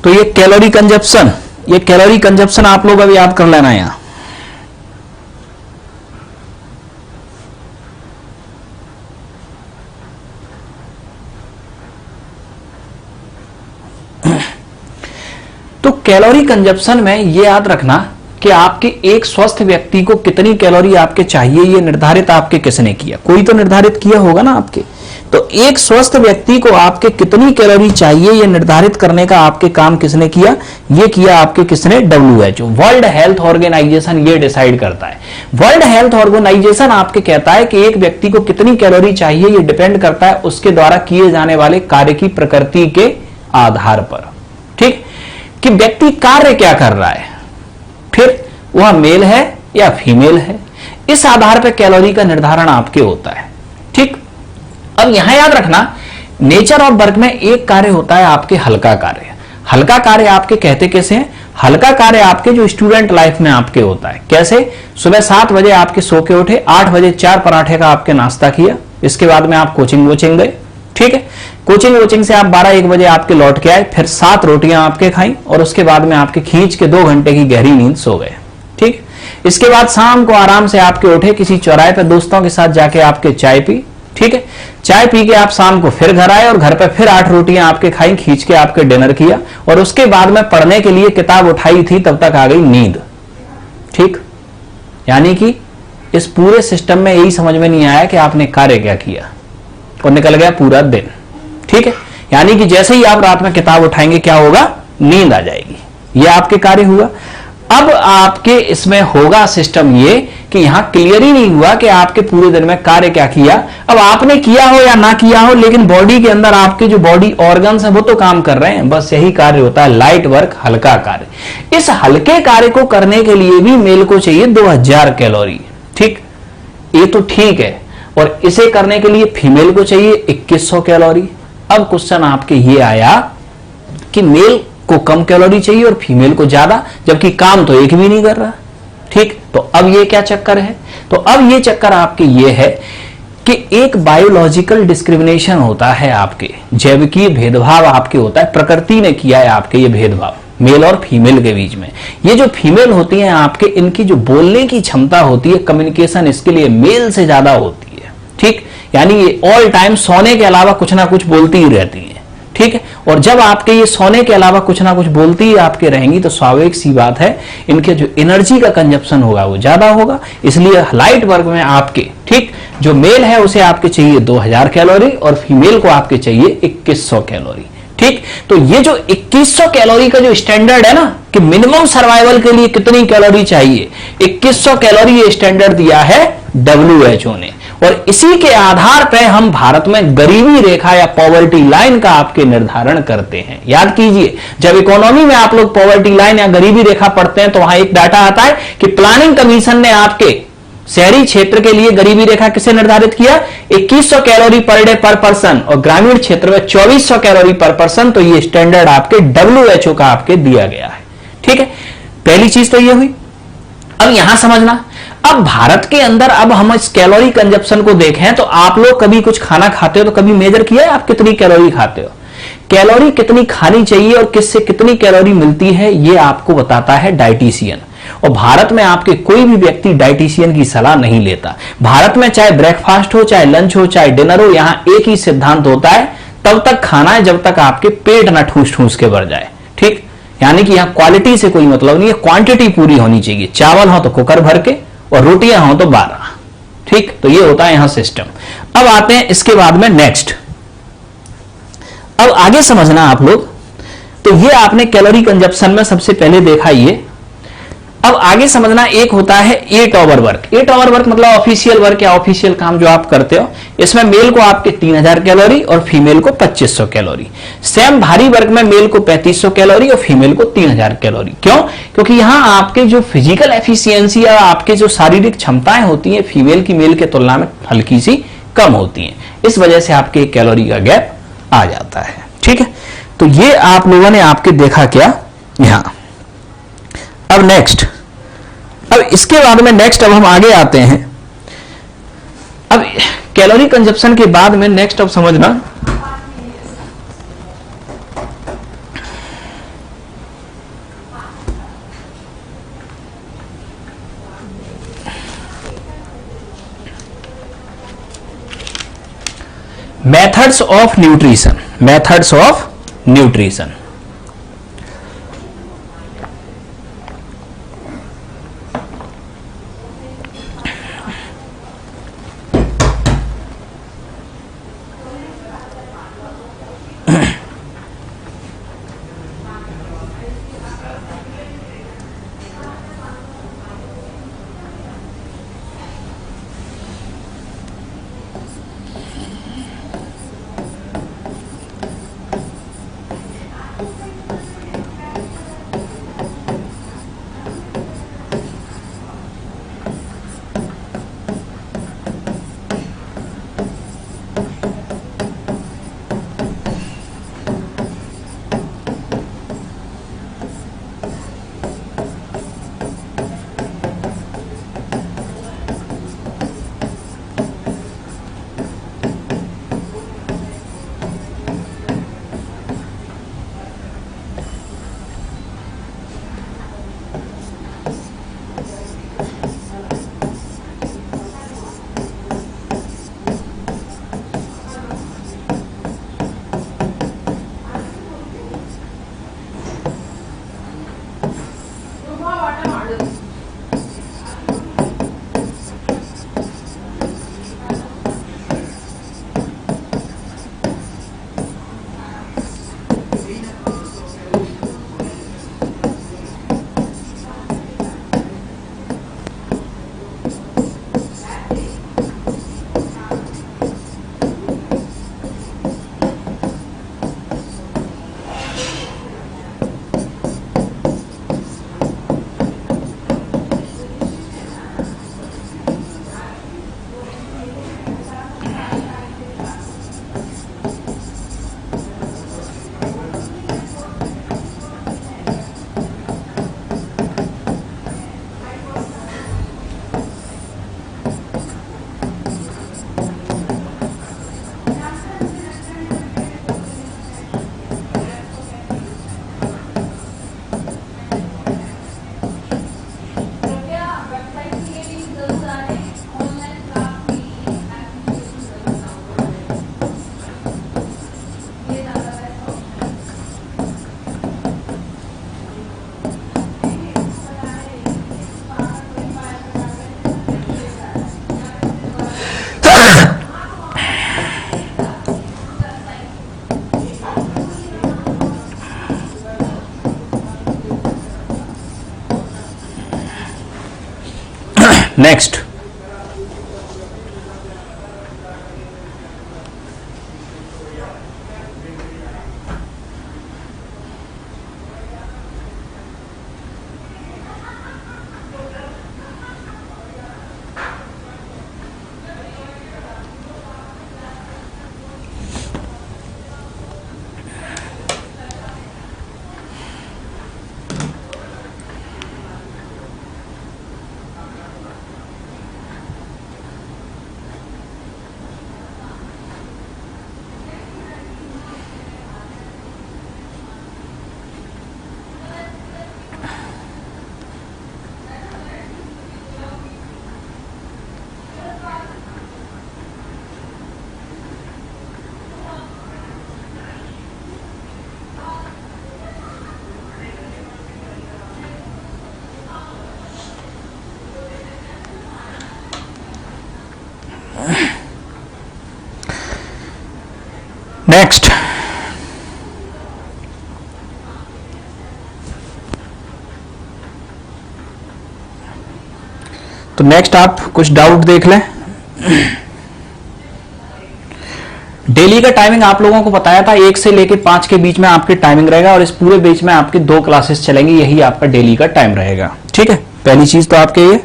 तो ये कैलोरी कंजप्शन ये कैलोरी कंजप्शन आप लोग अब याद कर लेना यहां। तो कैलोरी कंजप्शन में ये याद रखना कि आपके एक स्वस्थ व्यक्ति को कितनी कैलोरी आपके चाहिए, ये निर्धारित आपके किसने किया? कोई तो निर्धारित किया होगा ना आपके। तो एक स्वस्थ व्यक्ति को आपके कितनी कैलोरी चाहिए ये निर्धारित करने का आपके काम किसने किया? ये किया आपके किसने? WHO, वर्ल्ड हेल्थ ऑर्गेनाइजेशन ये डिसाइड करता है। वर्ल्ड हेल्थ ऑर्गेनाइजेशन आपके कहता है कि एक व्यक्ति को कितनी कैलोरी चाहिए, ये डिपेंड करता है उसके द्वारा किए जाने वाले कार्य की प्रकृति के आधार पर। ठीक, कि व्यक्ति कार्य क्या कर रहा है, फिर वह मेल है या फीमेल है, इस आधार पर कैलोरी का निर्धारण आपके होता है। ठीक, अब यहां याद रखना नेचर ऑफ वर्क में एक कार्य होता है आपके हल्का कार्य। हल्का कार्य आपके कहते कैसे हैं? हल्का कार्य आपके जो स्टूडेंट लाइफ में आपके होता है। कैसे? सुबह 7 बजे आपके सो के उठे, 8 बजे 4 पराठे का आपके नाश्ता किया, इसके बाद में आप कोचिंग वोचिंग गए। ठीक है, कोचिंग वोचिंग से आप 12-1 बजे आपके लौट के आए, फिर 7 रोटियां आपके खाई और उसके बाद में आपके खींच के 2 घंटे की गहरी नींद सो गए। ठीक, इसके बाद शाम को आराम से आपके उठे, किसी चौराहे पे दोस्तों के साथ जाके आपके चाय पी। ठीक है, चाय पी के आप शाम को फिर घर आए और घर पे फिर 8 रोटियां आपके खाई, खींच के आपके डिनर किया और उसके बाद में पढ़ने के लिए किताब उठाई थी, तब तक आ गई नींद। ठीक, यानी कि इस पूरे सिस्टम में यही समझ में नहीं आया कि आपने कार्य क्या किया और निकल गया पूरा दिन। ठीक है, यानी कि जैसे ही आप रात में किताब उठाएंगे क्या होगा? नींद आ जाएगी। यह आपके कार्य हुआ। अब आपके इसमें होगा सिस्टम ये कि यहां क्लियर ही नहीं हुआ कि आपके पूरे दिन में कार्य क्या किया। अब आपने किया हो या ना किया हो, लेकिन बॉडी के अंदर आपके जो बॉडी ऑर्गन्स हैं वो तो काम कर रहे हैं। बस यही कार्य होता है लाइट वर्क, हल्का कार्य। इस हल्के कार्य को करने के लिए भी मेल को चाहिए 2000 कैलोरी। ठीक, ये तो ठीक है, और इसे करने के लिए फीमेल को चाहिए 2100 कैलोरी। अब क्वेश्चन आपके ये आया कि मेल को कम कैलोरी चाहिए और फीमेल को ज्यादा, जबकि काम तो एक भी नहीं कर रहा। ठीक, तो अब ये क्या चक्कर है? तो अब ये चक्कर आपके ये है कि एक बायोलॉजिकल डिस्क्रिमिनेशन होता है आपके, जैविकीय भेदभाव आपके होता है। प्रकृति ने किया है आपके ये भेदभाव मेल और फीमेल के बीच में। ये जो फीमेल होती हैं आपके, इनकी जो बोलने की क्षमता होती है, कम्युनिकेशन स्किल, ये मेल से ज्यादा होती है। ठीक, यानी ये ऑल टाइम सोने के अलावा कुछ ना कुछ बोलती ही रहती है। ठीक है, और जब आपके ये सोने के अलावा कुछ ना कुछ बोलती ही आपके रहेंगी तो स्वाभाविक सी बात है इनके जो एनर्जी का कंजप्शन होगा वो ज्यादा होगा। इसलिए लाइट वर्क में आपके, ठीक, जो मेल है उसे आपके चाहिए 2000 कैलोरी और फीमेल को आपके चाहिए 2100 कैलोरी। ठीक, तो ये जो 2100 कैलोरी का जो स्टैंडर्ड है ना कि मिनिमम सर्वाइवल के लिए कितनी कैलोरी चाहिए, 2100 कैलोरी ये स्टैंडर्ड दिया है WHO ने। और इसी के आधार पर हम भारत में गरीबी रेखा या पॉवर्टी लाइन का आपके निर्धारण करते हैं। याद कीजिए, जब इकोनॉमी में आप लोग पॉवर्टी लाइन या गरीबी रेखा पढ़ते हैं तो वहां एक डाटा आता है कि प्लानिंग कमीशन ने आपके शहरी क्षेत्र के लिए गरीबी रेखा किसे निर्धारित किया? 2100 कैलोरी पर डे पर पर्सन, और ग्रामीण क्षेत्र में 2400 कैलोरी पर पर्सन। तो ये स्टैंडर्ड आपके WHO का आपके दिया गया है। ठीक है, पहली चीज तो ये हुई। अब यहां समझना, अब भारत के अंदर अब हम इस कैलोरी कंजप्शन को देखें तो आप लोग कभी कुछ खाना खाते हो तो कभी मेजर किया है आप कितनी कैलोरी खाते हो? कैलोरी कितनी खानी चाहिए और किससे कितनी कैलोरी मिलती है ये आपको बताता है डाइटिशियन। और भारत में आपके कोई भी व्यक्ति डाइटिशियन की सलाह नहीं लेता। भारत में चाहे ब्रेकफास्ट हो, चाहे लंच हो, चाहे डिनर हो, यहां एक ही सिद्धांत होता है, तब तक खाना है जब तक आपके पेट ना ठूस ठूस के भर जाए। ठीक, यानी कि यहां क्वालिटी से कोई मतलब नहीं है, क्वांटिटी पूरी होनी चाहिए। चावल हो तो कुकर भर के और रोटियां हो तो 12। ठीक, तो ये होता है यहां सिस्टम। अब आते हैं इसके बाद में नेक्स्ट। अब आगे समझना आप लोग, तो ये आपने कैलोरी कंजप्शन में सबसे पहले देखा ये। अब आगे समझना, एक होता है 8 आवर वर्क। 8 आवर वर्क मतलब ऑफिशियल वर्क या ऑफिशियल काम जो आप करते हो। इसमें मेल को आपके 3000 कैलोरी और फीमेल को 2500 कैलोरी। सेम भारी वर्क में मेल को 3500 कैलोरी और फीमेल को 3000 कैलोरी। क्यों? क्योंकि यहां आपके जो फिजिकल एफिशिएंसी या आपके जो शारीरिक क्षमताएं होती हैं फीमेल की मेल के तुलना में हल्की सी कम होती हैं। इस वजह से आपके कैलोरी का गैप आ जाता है। ठीक है, तो ये आप लोगों ने आपके देखा क्या यहां। अब नेक्स्ट, अब इसके बाद में नेक्स्ट अब हम आगे आते हैं। अब कैलोरी कंजप्शन के बाद में नेक्स्ट अब समझना, methods of nutrition, methods of nutrition. Next, next तो नेक्स्ट आप कुछ डाउट देख लें। डेली का टाइमिंग आप लोगों को बताया था 1 से लेके 5 के बीच में आपकी टाइमिंग रहेगा और इस पूरे बीच में आपकी 2 क्लासेस चलेंगी, यही आपका डेली का टाइम रहेगा। ठीक है, पहली चीज तो आपके ये।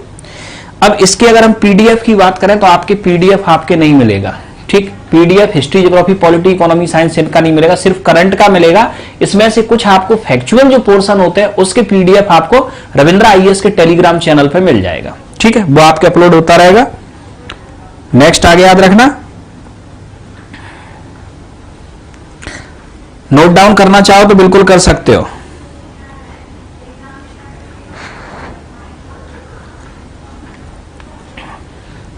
अब इसकी अगर हम पीडीएफ की बात करें तो आपके पीडीएफ आपके नहीं मिलेगा। ठीक, PDF history, geography, polity, economy, science इनका नहीं मिलेगा, सिर्फ करंट का मिलेगा। इसमें से कुछ आपको फैक्चुअल जो पोर्शन होते हैं उसके पीडीएफ आपको रविंद्र आईएएस के टेलीग्राम चैनल पे मिल जाएगा। ठीक है, वो आपके अपलोड होता रहेगा। नेक्स्ट आगे याद रखना, नोट डाउन करना चाहो तो बिल्कुल कर सकते हो।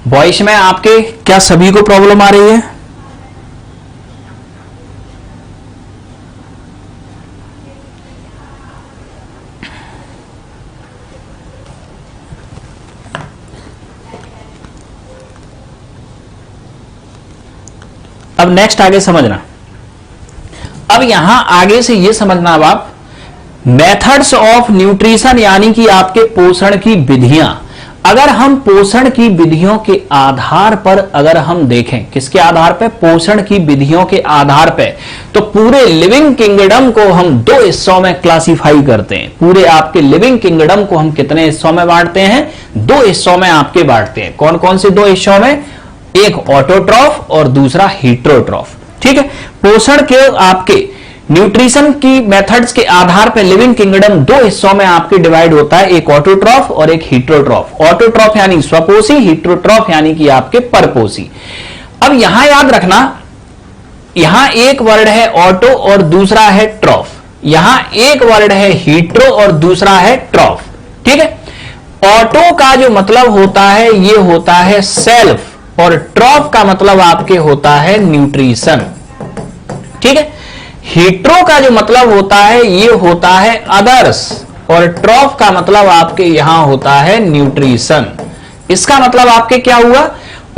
वॉइस में आपके क्या सभी को प्रॉब्लम आ रही है? अब नेक्स्ट आगे समझना, अब यहां आगे से ये समझना अब आप मेथड्स ऑफ न्यूट्रिशन यानी कि आपके पोषण की विधियां। अगर हम पोषण की विधियों के आधार पर अगर हम देखें, किसके आधार पर? पोषण की विधियों के आधार पर, तो पूरे लिविंग किंगडम को हम दो हिस्सों में क्लासिफाई करते हैं। पूरे आपके लिविंग किंगडम को हम कितने हिस्सों में बांटते हैं? दो हिस्सों में आपके बांटते हैं। कौन कौन से दो हिस्सों में? एक ऑटोट्रॉफ और दूसरा हीट्रोट्रॉफ। ठीक है, पोषण के आपके न्यूट्रिशन की मेथड्स के आधार पर लिविंग किंगडम दो हिस्सों में आपके डिवाइड होता है, एक ऑटोट्रॉफ और एक हीट्रोट्रॉफ। ऑटोट्रॉफ यानी स्वपोषी, हीट्रोट्रॉफ यानी कि आपके परपोषी। अब यहां याद रखना, यहां एक वर्ड है ऑटो और दूसरा है ट्रॉफ, यहां एक वर्ड है हीट्रो और दूसरा है ट्रॉफ। ठीक है, ऑटो का जो मतलब होता है ये होता है सेल्फ, और ट्रॉफ का मतलब आपके होता है न्यूट्रिशन। ठीक है, हीट्रो का जो मतलब होता है ये होता है अदर्स, और ट्रॉफ का मतलब आपके यहां होता है न्यूट्रिशन। इसका मतलब आपके क्या हुआ?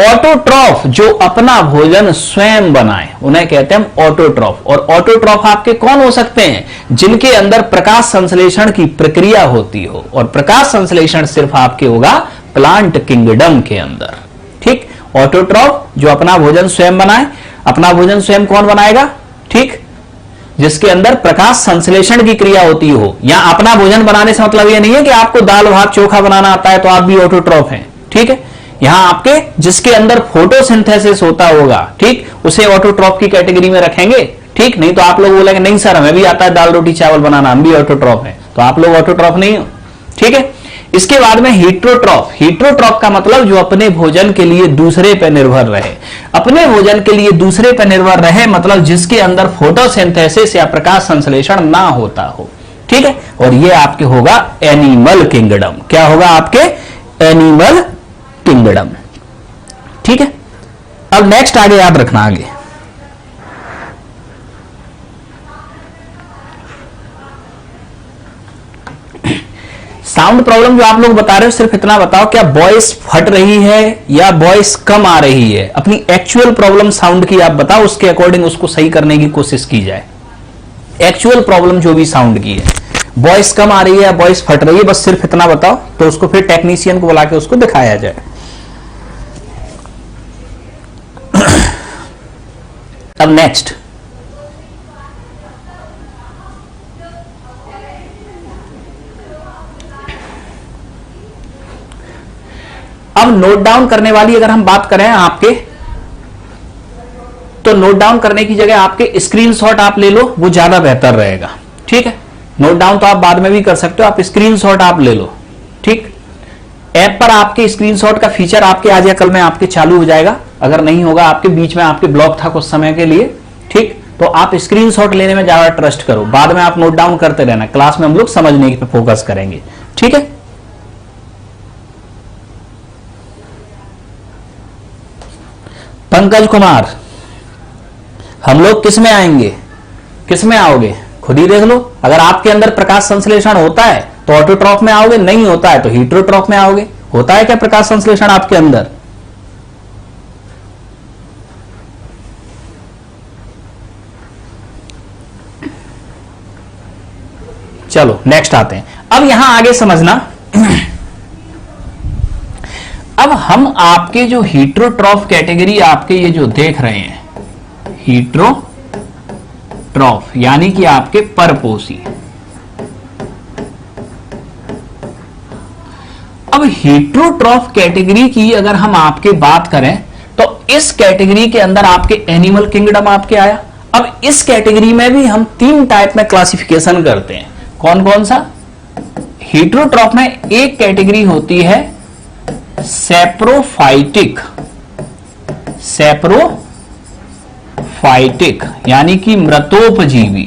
ऑटोट्रॉफ जो अपना भोजन स्वयं बनाए उन्हें कहते हैं हम ऑटोट्रॉफ। और ऑटोट्रॉफ आपके कौन हो सकते हैं? जिनके अंदर प्रकाश संश्लेषण की प्रक्रिया होती हो, और प्रकाश संश्लेषण सिर्फ आपके होगा प्लांट किंगडम के अंदर। ठीक, ऑटोट्रॉफ जो अपना भोजन स्वयं बनाए। अपना भोजन स्वयं कौन बनाएगा? ठीक, जिसके अंदर प्रकाश संश्लेषण की क्रिया होती हो। या अपना भोजन बनाने से मतलब यह नहीं है कि आपको दाल भात चोखा बनाना आता है तो आप भी ऑटोट्रॉफ हैं। ठीक है, यहां आपके जिसके अंदर फोटोसिंथेसिस होता होगा, ठीक, उसे ऑटोट्रॉफ की कैटेगरी में रखेंगे। ठीक, नहीं तो आप लोग बोलेंगे नहीं सर हमें भी आता है दाल रोटी चावल बनाना, हम भी ऑटोट्रॉफ हैं, तो आप लोग ऑटोट्रॉफ नहीं हो। ठीक है, इसके बाद में हीट्रोट्रॉफ। हीट्रोट्रॉफ का मतलब जो अपने भोजन के लिए दूसरे पर निर्भर रहे। अपने भोजन के लिए दूसरे पर निर्भर रहे मतलब जिसके अंदर फोटोसिंथेसिस या प्रकाश संश्लेषण ना होता हो। ठीक है, और ये आपके होगा एनिमल किंगडम। क्या होगा आपके? Animal kingdom. ठीक है, अब नेक्स्ट आगे याद रखना, आगे साउंड प्रॉब्लम जो आप लोग बता रहे हो, सिर्फ इतना बताओ क्या वॉइस फट रही है या वॉइस कम आ रही है? अपनी एक्चुअल प्रॉब्लम साउंड की आप बताओ, उसके अकॉर्डिंग उसको सही करने की कोशिश की जाए। एक्चुअल प्रॉब्लम जो भी साउंड की है, वॉइस कम आ रही है या वॉइस फट रही है, बस सिर्फ इतना बताओ, तो उसको फिर टेक्नीशियन को बुला के उसको दिखाया जाए। अब नेक्स्ट, अब नोट डाउन करने वाली अगर हम बात करें आपके, तो नोट डाउन करने की जगह आपके स्क्रीनशॉट आप ले लो, वो ज्यादा बेहतर रहेगा। ठीक है, नोट डाउन तो आप बाद में भी कर सकते हो, आप स्क्रीनशॉट आप ले लो। ठीक, ऐप पर आपके स्क्रीनशॉट का फीचर आपके आज या कल में आपके चालू हो जाएगा। अगर नहीं होगा, आपके बीच में आपके ब्लॉक था कुछ समय के लिए, ठीक, तो आप स्क्रीनशॉट लेने में ज्यादा ट्रस्ट करो, बाद में आप नोट डाउन करते रहना। क्लास में हम लोग समझने पे फोकस करेंगे। ठीक है, पंकज कुमार, हम लोग किस में आएंगे? किस में आओगे? खुद ही देख लो। अगर आपके अंदर प्रकाश संश्लेषण होता है तो ऑटोट्रॉफ में आओगे, नहीं होता है तो हीट्रोट्रॉफ में आओगे। होता है क्या प्रकाश संश्लेषण आपके अंदर? चलो नेक्स्ट आते हैं। अब यहां आगे समझना, अब हम आपके जो हीट्रोट्रॉफ कैटेगरी आपके ये जो देख रहे हैं, हीट्रोट्रॉफ यानी कि आपके परपोषी। अब हीट्रोट्रॉफ कैटेगरी की अगर हम आपके बात करें तो इस कैटेगरी के अंदर आपके एनिमल किंगडम आपके आया। अब इस कैटेगरी में भी हम 3 टाइप में क्लासिफिकेशन करते हैं। कौन कौन सा? हीट्रोट्रॉफ में एक कैटेगरी होती है सैप्रोफाइटिक, सैप्रोफाइटिक यानी कि मृतोपजीवी।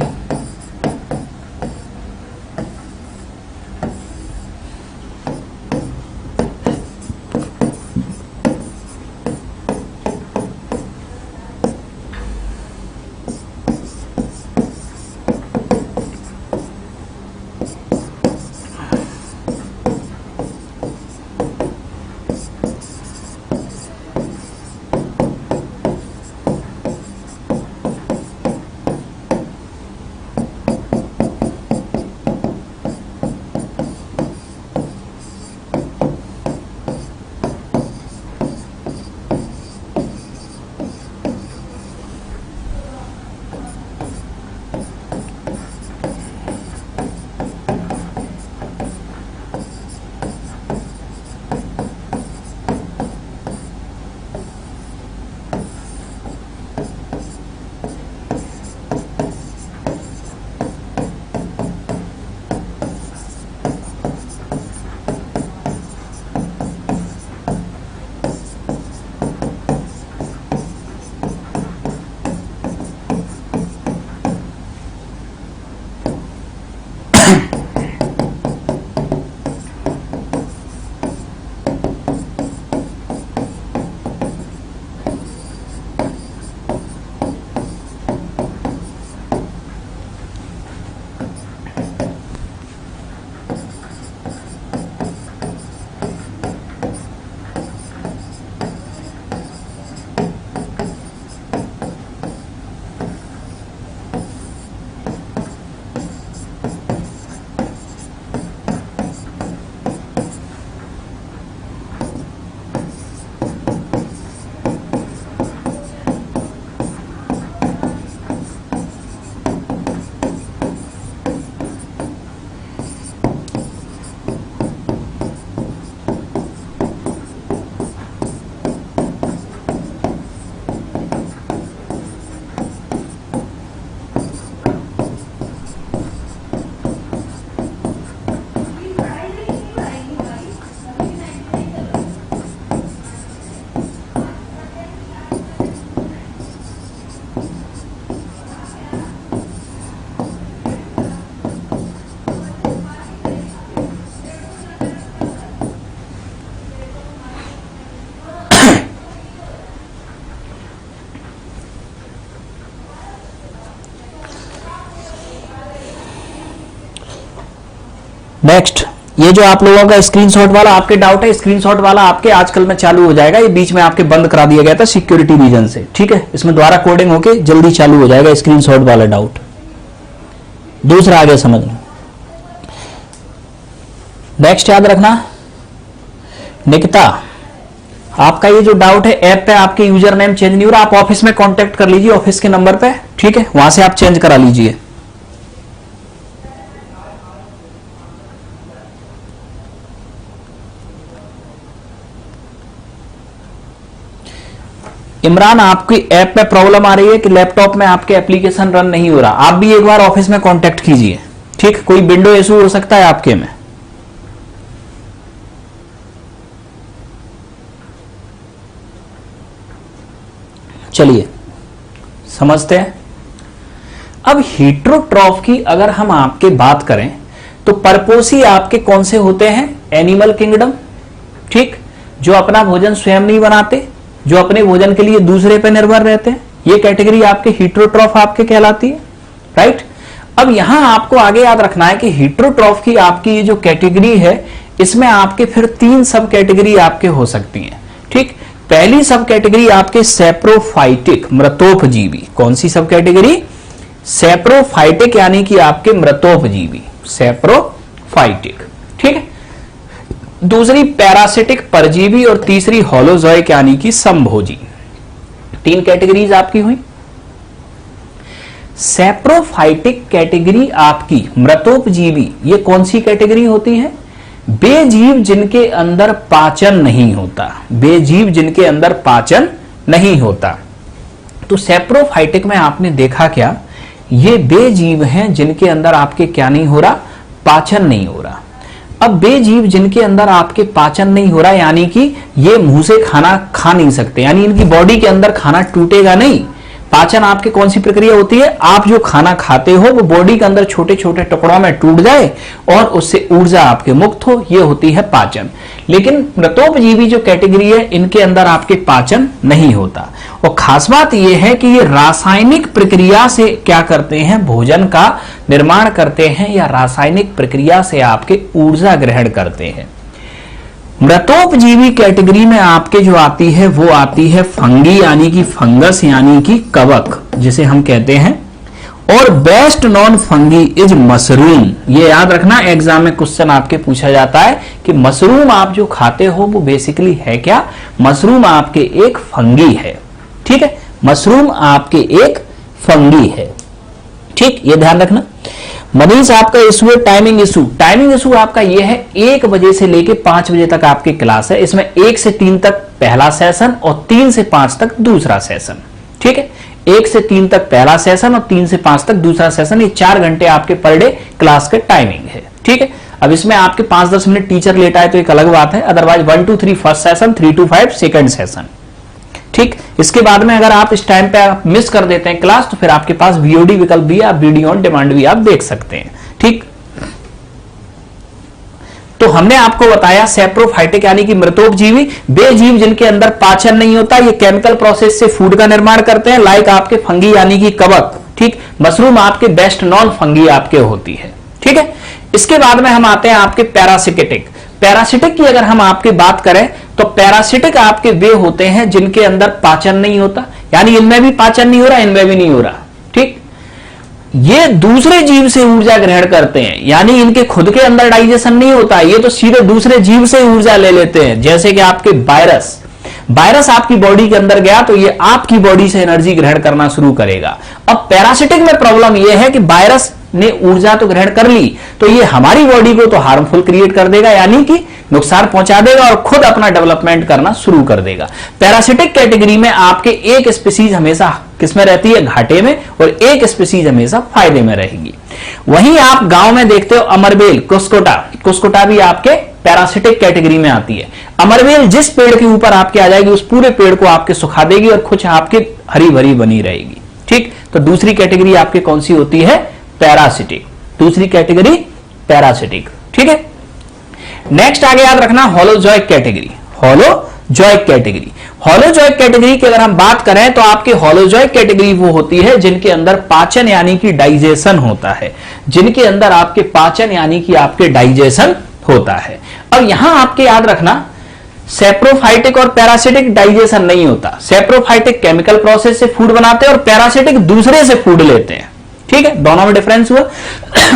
नेक्स्ट, ये जो आप लोगों का स्क्रीनशॉट वाला आपके डाउट है, स्क्रीनशॉट वाला आपके आजकल में चालू हो जाएगा। ये बीच में आपके बंद करा दिया गया था सिक्योरिटी रीजन से, ठीक है। इसमें दोबारा कोडिंग होके जल्दी चालू हो जाएगा स्क्रीनशॉट वाला डाउट। दूसरा आगे समझना। नेक्स्ट याद रखना, निकिता, आपका ये जो डाउट है ऐप पे आपके यूजर नेम चेंज नहीं हो रहा, आप ऑफिस में कांटेक्ट कर लीजिए, ऑफिस के नंबर पे, ठीक है, वहां से आप चेंज करा लीजिए। इमरान, आपकी ऐप में प्रॉब्लम आ रही है कि लैपटॉप में आपके एप्लीकेशन रन नहीं हो रहा, आप भी एक बार ऑफिस में कांटेक्ट कीजिए, ठीक। कोई विंडो इशू हो सकता है आपके में। चलिए समझते हैं। अब हीटरोट्रॉफ की अगर हम आपके बात करें तो परपोसी आपके कौन से होते हैं? एनिमल किंगडम, ठीक, जो अपना भोजन स्वयं नहीं बनाते, जो अपने भोजन के लिए दूसरे पर निर्भर रहते हैं, ये कैटेगरी आपके हीटरोट्रॉफ आपके कहलाती है, राइट। अब यहां आपको आगे याद रखना है कि हीटरोट्रॉफ की आपकी ये जो कैटेगरी है, इसमें आपके फिर 3 सब कैटेगरी आपके हो सकती हैं, ठीक। पहली सब कैटेगरी आपके सैप्रोफाइटिक, मृतोपजीवी। कौन सी सब कैटेगरी? सैप्रोफाइटिक, यानी कि आपके मृतोपजीवी, सैप्रोफाइटिक, ठीक है। दूसरी पैरासिटिक, परजीवी, और तीसरी होलोजोइक यानी कि संभोजी। 3 कैटेगरीज आपकी हुई। सैप्रोफाइटिक कैटेगरी आपकी मृतोपजीवी, ये कौन सी कैटेगरी होती है? बेजीव जिनके अंदर पाचन नहीं होता, बेजीव जिनके अंदर पाचन नहीं होता। तो सैप्रोफाइटिक में आपने देखा क्या, ये बेजीव हैं जिनके अंदर आपके क्या नहीं हो रहा? पाचन नहीं हो रहा। अब बेजीव जिनके अंदर आपके पाचन नहीं हो रहा, यानी कि ये मुंह से खाना खा नहीं सकते, यानी इनकी बॉडी के अंदर खाना टूटेगा नहीं। पाचन आपके कौन सी प्रक्रिया होती है? आप जो खाना खाते हो वो बॉडी के अंदर छोटे छोटे टुकड़ों में टूट जाए और उससे ऊर्जा आपके मुक्त हो, ये होती है पाचन। लेकिन मृतोपजीवी जो कैटेगरी है, इनके अंदर आपके पाचन नहीं होता। और खास बात यह है कि ये रासायनिक प्रक्रिया से क्या करते हैं? भोजन का निर्माण करते हैं, या रासायनिक प्रक्रिया से आपके ऊर्जा ग्रहण करते हैं। मृतोपजीवी कैटेगरी में आपके जो आती है वो आती है फंगी, यानी कि फंगस, यानी कि कवक जिसे हम कहते हैं। और best non fungi is mushroom. ये याद रखना, एग्जाम में क्वेश्चन आपके पूछा जाता है कि मशरूम आप जो खाते हो वो बेसिकली है क्या? मशरूम आपके एक फंगी है, ठीक है, मशरूम आपके एक फंगी है, ठीक, ये ध्यान रखना। मनीष, आपका इशू है टाइमिंग इशू। टाइमिंग इशू आपका ये है 1 बजे से लेके 5 बजे तक आपकी क्लास है। इसमें 1 से 3 तक पहला सेशन और 3 से 5 तक दूसरा सेशन, ठीक है। 1 से 3 तक पहला सेशन और 3 से 5 तक दूसरा सेशन। ये 4 घंटे आपके पर डे क्लास के टाइमिंग है, ठीक है। अब इसमें आपके 5-10 मिनट टीचर लेट आए तो एक अलग बात है, otherwise 1 to 3 first session, 3 to 5 second session, ठीक। इसके बाद में अगर आप इस टाइम पे आप मिस कर देते हैं क्लास तो फिर आपके पास वीओडी विकल्प भी है, आप वीडियो ऑन डिमांड भी आप देख सकते हैं, ठीक। तो हमने आपको बताया सैप्रोफाइटिक यानी कि मृतोपजीवी, बेजीव जिनके अंदर पाचन नहीं होता, ये केमिकल प्रोसेस से फूड का निर्माण करते हैं, लाइक आपके फंगी यानी कि कवक, ठीक। मशरूम आपके बेस्ट नॉन फंगी आपके होती है, ठीक है। इसके बाद में हम आते हैं आपके पैरासिटिक। पैरासिटिक की अगर हम आपकी बात करें तो पैरासिटिक आपके वे होते हैं जिनके अंदर पाचन नहीं होता, यानी इनमें भी पाचन नहीं हो रहा, इनमें भी नहीं हो रहा, ठीक। ये दूसरे जीव से ऊर्जा ग्रहण करते हैं, यानी इनके खुद के अंदर डाइजेशन नहीं होता, ये तो सीधे दूसरे जीव से ऊर्जा ले लेते हैं, जैसे कि आपके वायरस। वायरस आपकी बॉडी के अंदर गया तो ये आपकी बॉडी से एनर्जी ग्रहण करना शुरू करेगा। अब पैरासिटिक में प्रॉब्लम यह है कि वायरस ने ऊर्जा तो ग्रहण कर ली तो ये हमारी बॉडी को तो हार्मफुल क्रिएट कर देगा, यानी कि नुकसान पहुंचा देगा और खुद अपना डेवलपमेंट करना शुरू कर देगा। पैरासिटिक कैटेगरी में आपके एक स्पीसीज हमेशा किसमें रहती है, घाटे में, और एक स्पीसीज हमेशा फायदे में रहेगी। वहीं आप गांव में देखते हो अमरबेल, कुस्कुटा भी आपके पैरासिटिक कैटेगरी में आती है। अमरबेल जिस पेड़ के ऊपर आपके आ जाएगी उस पूरे पेड़ को आपके सुखा देगी और कुछ आपकी हरी भरी बनी रहेगी। ठीक, तो दूसरी कैटेगरी आपके कौन सी होती है, पैरासिटिक। दूसरी कैटेगरी पैरासिटिक। ठीक है, नेक्स्ट आगे याद रखना holozoic category. Holozoic category, holozoic category की अगर हम बात करें तो आपकी होलोजोइक कैटेगरी वो होती है जिनके अंदर पाचन यानी कि डाइजेशन होता है, जिनके अंदर आपके पाचन यानी कि आपके डाइजेशन होता है। अब यहां आपके याद रखना सेप्रोफाइटिक और पैरासिटिक डाइजेशन नहीं होता। सेप्रोफाइटिक केमिकल प्रोसेस से फूड बनाते हैं और पैरासिटिक दूसरे से फूड लेते हैं। ठीक है, दोनों में डिफरेंस हुआ।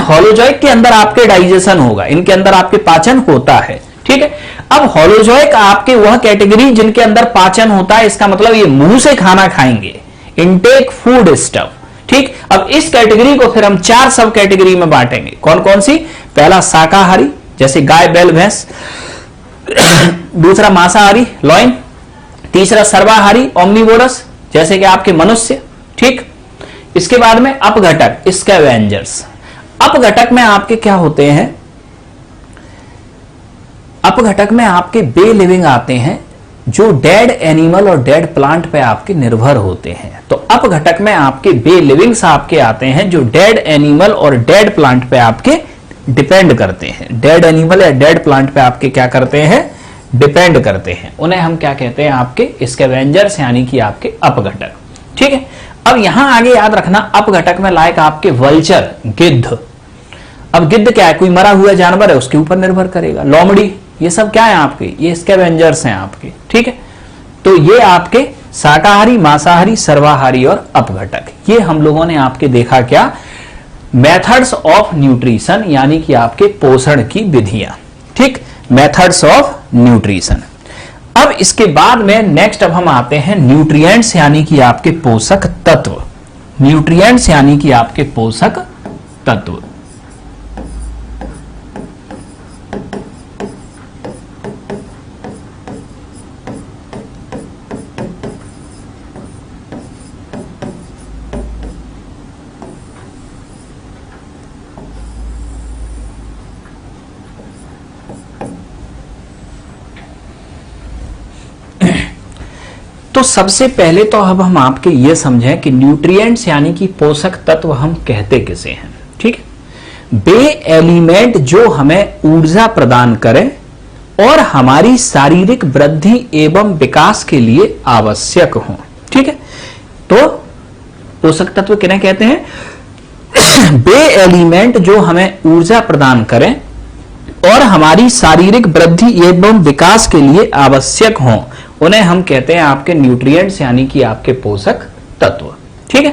होलोजोइक के अंदर आपके डाइजेशन होगा, इनके अंदर आपके पाचन होता है। ठीक है, अब होलोजोइक आपके वह कैटेगरी जिनके अंदर पाचन होता है, इसका मतलब ये मुंह से खाना खाएंगे, इनटेक फूड स्टफ। ठीक, अब इस कैटेगरी को फिर हम 4 सब कैटेगरी में बांटेंगे। कौन कौन सी, पहला शाकाहारी जैसे गाय बैल भैंस, दूसरा मांसाहारी लॉइन, तीसरा सर्वाहारी ओमनिवोरस जैसे कि आपके मनुष्य। ठीक, इसके बाद में अपघटक स्कैवेंजर्स। अपघटक में आपके क्या होते हैं, अपघटक में आपके बे लिविंग आते हैं जो डेड एनिमल और डेड प्लांट पे आपके निर्भर होते हैं। तो अपघटक में आपके बे लिविंग्स आपके आते हैं जो डेड एनिमल और डेड प्लांट पे आपके डिपेंड करते हैं। डेड एनिमल या डेड प्लांट पे आपके क्या करते हैं, डिपेंड करते हैं। उन्हें हम क्या कहते हैं, आपके स्कैवेंजर्स यानी कि आपके अपघटक। ठीक है, अब यहां आगे याद रखना अपघटक में लायक आपके वल्चर, गिद्ध। अब गिद्ध क्या है, कोई मरा हुआ जानवर है उसके ऊपर निर्भर करेगा। लोमड़ी, ये सब क्या है आपके, ये स्कैवेंजर्स हैं आपके। ठीक है, तो ये आपके शाकाहारी, मांसाहारी, सर्वाहारी और अपघटक। ये हम लोगों ने आपके देखा क्या, मेथड्स ऑफ न्यूट्रिशन यानी कि आपके पोषण की विधियां। ठीक, मेथड्स ऑफ न्यूट्रिशन। अब इसके बाद में नेक्स्ट अब हम आते हैं न्यूट्रिएंट्स यानी कि आपके पोषक तत्व। न्यूट्रिएंट्स यानी कि आपके पोषक तत्व। तो सबसे पहले तो अब हम आपके ये समझें कि न्यूट्रिएंट्स यानी कि पोषक तत्व हम कहते किसे हैं। ठीक है, वे एलिमेंट जो हमें ऊर्जा प्रदान करें और हमारी शारीरिक वृद्धि एवं विकास के लिए आवश्यक हों। ठीक है, तो पोषक तत्व किन्हें कहते हैं, वे एलिमेंट जो हमें ऊर्जा प्रदान करें और हमारी शारीरिक वृद्धि एवं विकास के लिए आवश्यक हों, उन्हें हम कहते हैं आपके न्यूट्रिएंट्स यानी कि आपके पोषक तत्व। ठीक है,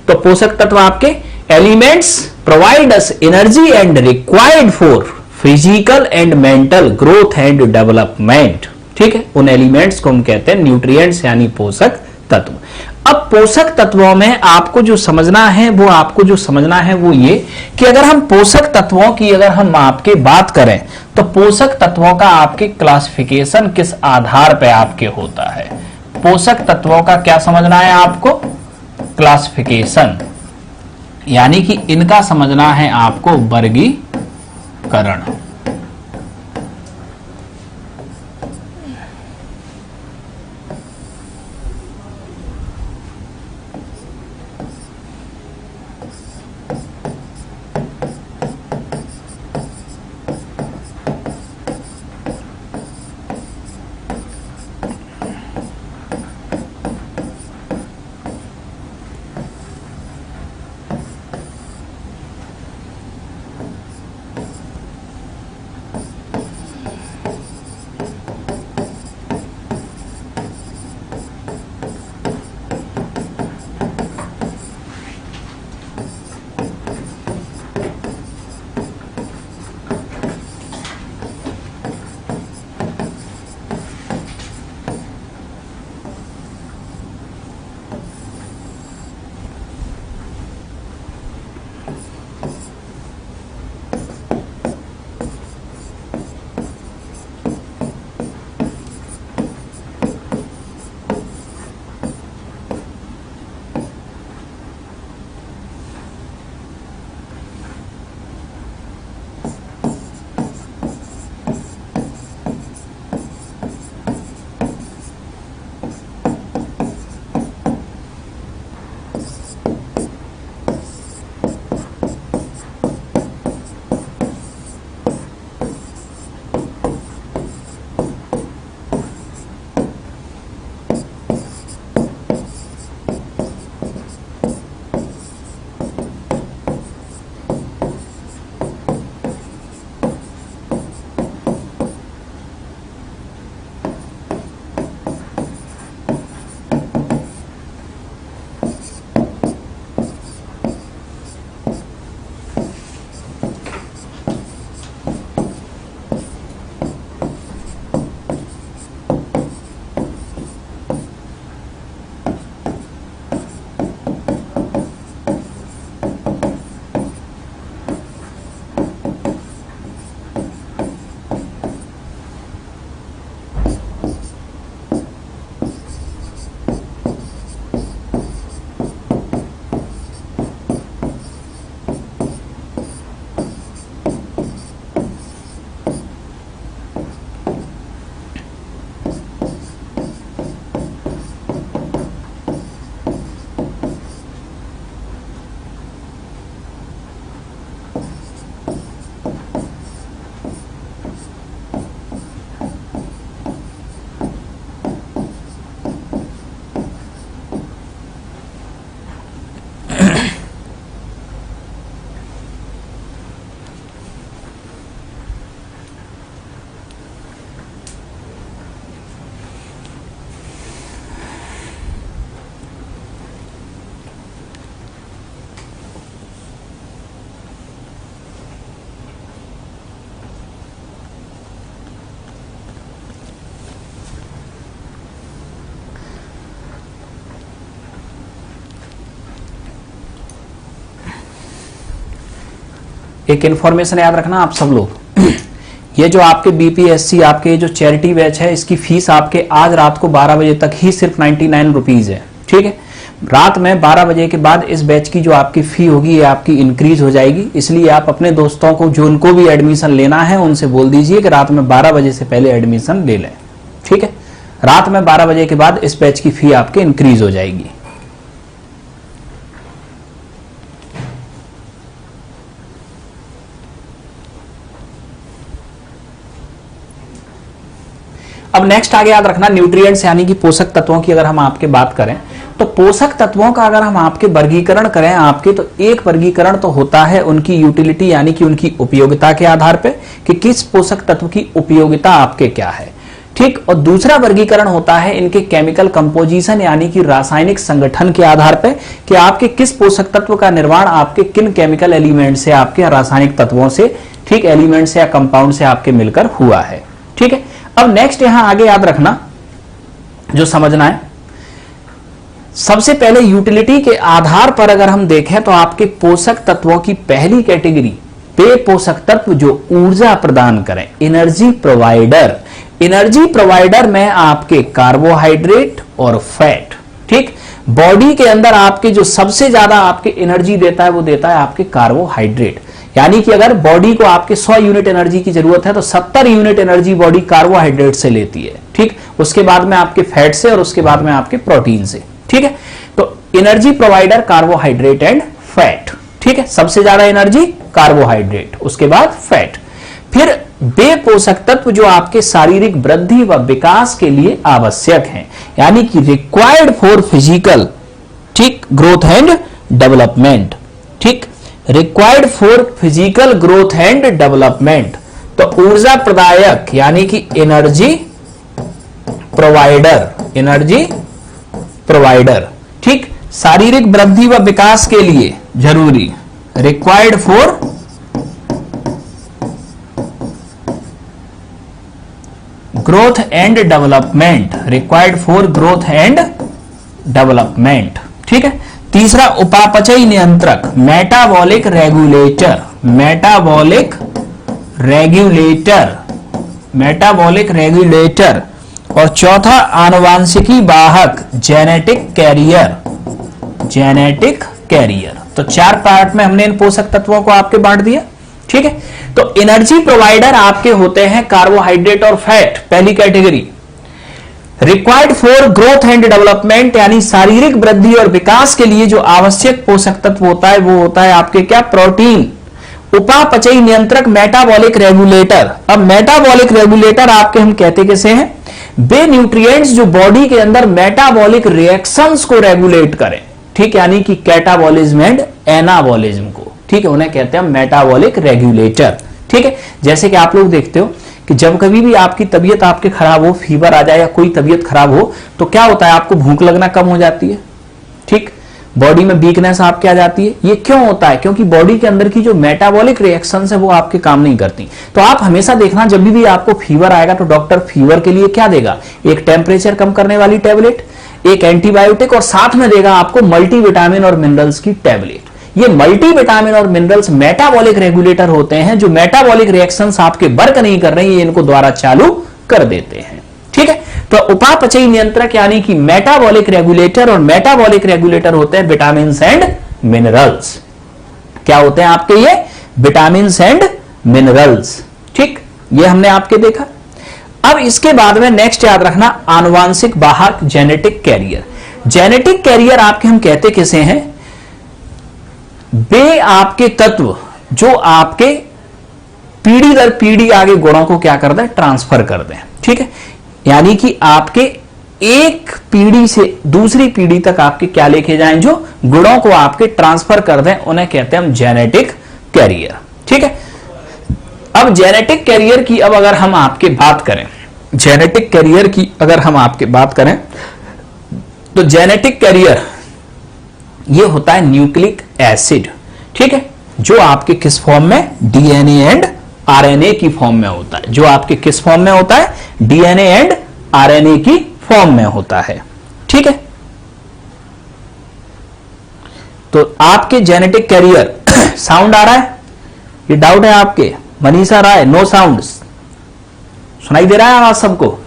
तो पोषक तत्व आपके elements provide us energy and required for physical and mental growth and development. ठीक है, उन एलिमेंट्स को हम कहते हैं न्यूट्रिएंट्स यानी पोषक तत्व। अब पोषक तत्वों में आपको जो समझना है वो ये कि अगर हम पोषक तत्वों की अगर हम आपके बात करें तो पोषक तत्वों का आपके क्लासिफिकेशन किस आधार पे आपके होता है। पोषक तत्वों का क्या समझना है आपको, क्लासिफिकेशन, यानी कि इनका समझना है आपको वर्गीकरण। एक इंफॉर्मेशन याद रखना आप सब लोग, ये जो आपके बीपीएससी आपके जो चैरिटी बैच है, इसकी फीस आपके आज रात को 12 बजे तक ही सिर्फ 99 रुपीज है। ठीक है, रात में 12 बजे के बाद इस बैच की जो आपकी फी होगी ये आपकी इंक्रीज हो जाएगी। इसलिए आप अपने दोस्तों को जो उनको भी एडमिशन लेना है उनसे बोल दीजिए कि रात में 12 बजे से पहले एडमिशन ले लें। ठीक है, रात में 12 बजे के बाद इस बैच की फी आपके इंक्रीज हो जाएगी। अब नेक्स्ट आगे याद रखना न्यूट्रिएंट्स यानी कि पोषक तत्वों की अगर हम आपके बात करें तो पोषक तत्वों का अगर हम आपके वर्गीकरण करें आपके, तो एक वर्गीकरण तो होता है उनकी यूटिलिटी यानी कि उनकी उपयोगिता के आधार पे कि किस पोषक तत्व की उपयोगिता आपके क्या है। ठीक, और दूसरा वर्गीकरण होता है इनके केमिकल कंपोजिशन यानी कि रासायनिक संगठन के आधार पे कि आपके किस पोषक तत्व का निर्माण आपके किन केमिकल एलिमेंट से, आपके रासायनिक तत्वों से, ठीक, एलिमेंट से या कंपाउंड से आपके मिलकर हुआ है। ठीक है, अब नेक्स्ट यहां आगे याद रखना जो समझना है, सबसे पहले यूटिलिटी के आधार पर अगर हम देखें तो आपके पोषक तत्वों की पहली कैटेगरी वे पोषक तत्व जो ऊर्जा प्रदान करें, एनर्जी प्रोवाइडर। एनर्जी प्रोवाइडर में आपके कार्बोहाइड्रेट और फैट। ठीक, बॉडी के अंदर आपके जो सबसे ज्यादा आपके एनर्जी देता है वो देता है आपके कार्बोहाइड्रेट। यानी कि अगर बॉडी को आपके 100 यूनिट एनर्जी की जरूरत है तो 70 यूनिट एनर्जी बॉडी कार्बोहाइड्रेट से लेती है। ठीक, उसके बाद में आपके फैट से और उसके बाद में आपके प्रोटीन से। ठीक है, तो energy provider carbohydrate and fat. ठीक है, सबसे ज्यादा एनर्जी कार्बोहाइड्रेट, उसके बाद फैट। फिर वे पोषक तत्व जो आपके शारीरिक वृद्धि व विकास के लिए आवश्यक हैं यानी कि रिक्वायर्ड फॉर फिजिकल, ठीक, ग्रोथ एंड डेवलपमेंट। ठीक, required for physical growth and development, तो ऊर्जा प्रदायक यानी कि एनर्जी प्रोवाइडर, एनर्जी प्रोवाइडर। ठीक, शारीरिक वृद्धि व विकास के लिए जरूरी, required for growth and development, required for growth and development. ठीक है, तीसरा उपापचय नियंत्रक, metabolic regulator, metabolic regulator, metabolic regulator. और चौथा आनुवांशिकी वाहक, जेनेटिक कैरियर, जेनेटिक कैरियर। तो 4 पार्ट में हमने इन पोषक तत्वों को आपके बांट दिया। ठीक है, तो एनर्जी प्रोवाइडर आपके होते हैं कार्बोहाइड्रेट और फैट, पहली category. Required for growth and development, यानी शारीरिक वृद्धि और विकास के लिए जो आवश्यक पोषक तत्व होता है वो होता है आपके क्या, प्रोटीन। उपापचयी नियंत्रक, मेटाबॉलिक रेगुलेटर। अब मेटाबॉलिक रेगुलेटर आपके हम कहते कैसे हैं, वे न्यूट्रिएंट्स जो बॉडी के अंदर मेटाबॉलिक रिएक्शंस को रेगुलेट करें, ठीक, यानी कि कैटाबॉलिज्म एंड एनाबॉलिज्म को, ठीक है, उन्हें कहते हैं मेटाबॉलिक रेगुलेटर। ठीक है, जैसे कि आप लोग देखते हो कि जब कभी भी आपकी तबीयत आपके खराब हो, फीवर आ जाए या कोई तबीयत खराब हो, तो क्या होता है, आपको भूख लगना कम हो जाती है, ठीक, बॉडी में वीकनेस आपके आ जाती है। ये क्यों होता है, क्योंकि बॉडी के अंदर की जो मेटाबॉलिक रिएक्शंस है वो आपके काम नहीं करती। तो आप हमेशा देखना, जब भी आपको फीवर आएगा तो डॉक्टर फीवर के लिए क्या देगा, एक टेम्परेचर कम करने वाली टेबलेट, एक एंटीबायोटिक और साथ में देगा आपको मल्टीविटामिन और मिनरल्स की टेबलेट। ये मल्टीविटामिन और मिनरल्स मेटाबॉलिक रेगुलेटर होते हैं, जो मेटाबॉलिक रिएक्शंस आपके वर्क नहीं कर रही है, इनको द्वारा चालू कर देते हैं। ठीक है, तो उपापचयी नियंत्रक यानी कि मेटाबॉलिक रेगुलेटर, और मेटाबॉलिक रेगुलेटर होते हैं विटामिन एंड मिनरल्स। क्या होते हैं आपके ये, विटामिन एंड मिनरल्स। ठीक, ये हमने आपके देखा। अब इसके बाद में नेक्स्ट याद रखना, आनुवांशिक वाहक, जेनेटिक कैरियर। जेनेटिक कैरियर आपके हम कहते किसे हैं, वे आपके तत्व जो आपके पीढ़ी दर पीढ़ी आगे गुणों को क्या कर दें, ट्रांसफर कर दें। ठीक है, यानी कि आपके एक पीढ़ी से दूसरी पीढ़ी तक आपके क्या लेके जाएं, जो गुणों को आपके ट्रांसफर कर दें, उन्हें कहते हैं हम जेनेटिक कैरियर। ठीक है, अब जेनेटिक कैरियर की अब अगर हम आपके बात करें, जेनेटिक कैरियर की अगर हम आपके बात करें, तो जेनेटिक कैरियर ये होता है न्यूक्लिक एसिड। ठीक है, जो आपके किस फॉर्म में, डीएनए एंड आरएनए की फॉर्म में होता है, जो आपके किस फॉर्म में होता है, डीएनए एंड आरएनए की फॉर्म में होता है। ठीक है, तो आपके जेनेटिक कैरियर साउंड आ रहा है, ये डाउट है आपके, मनीषा राय, नो साउंड, सुनाई दे रहा है आवाज सबको।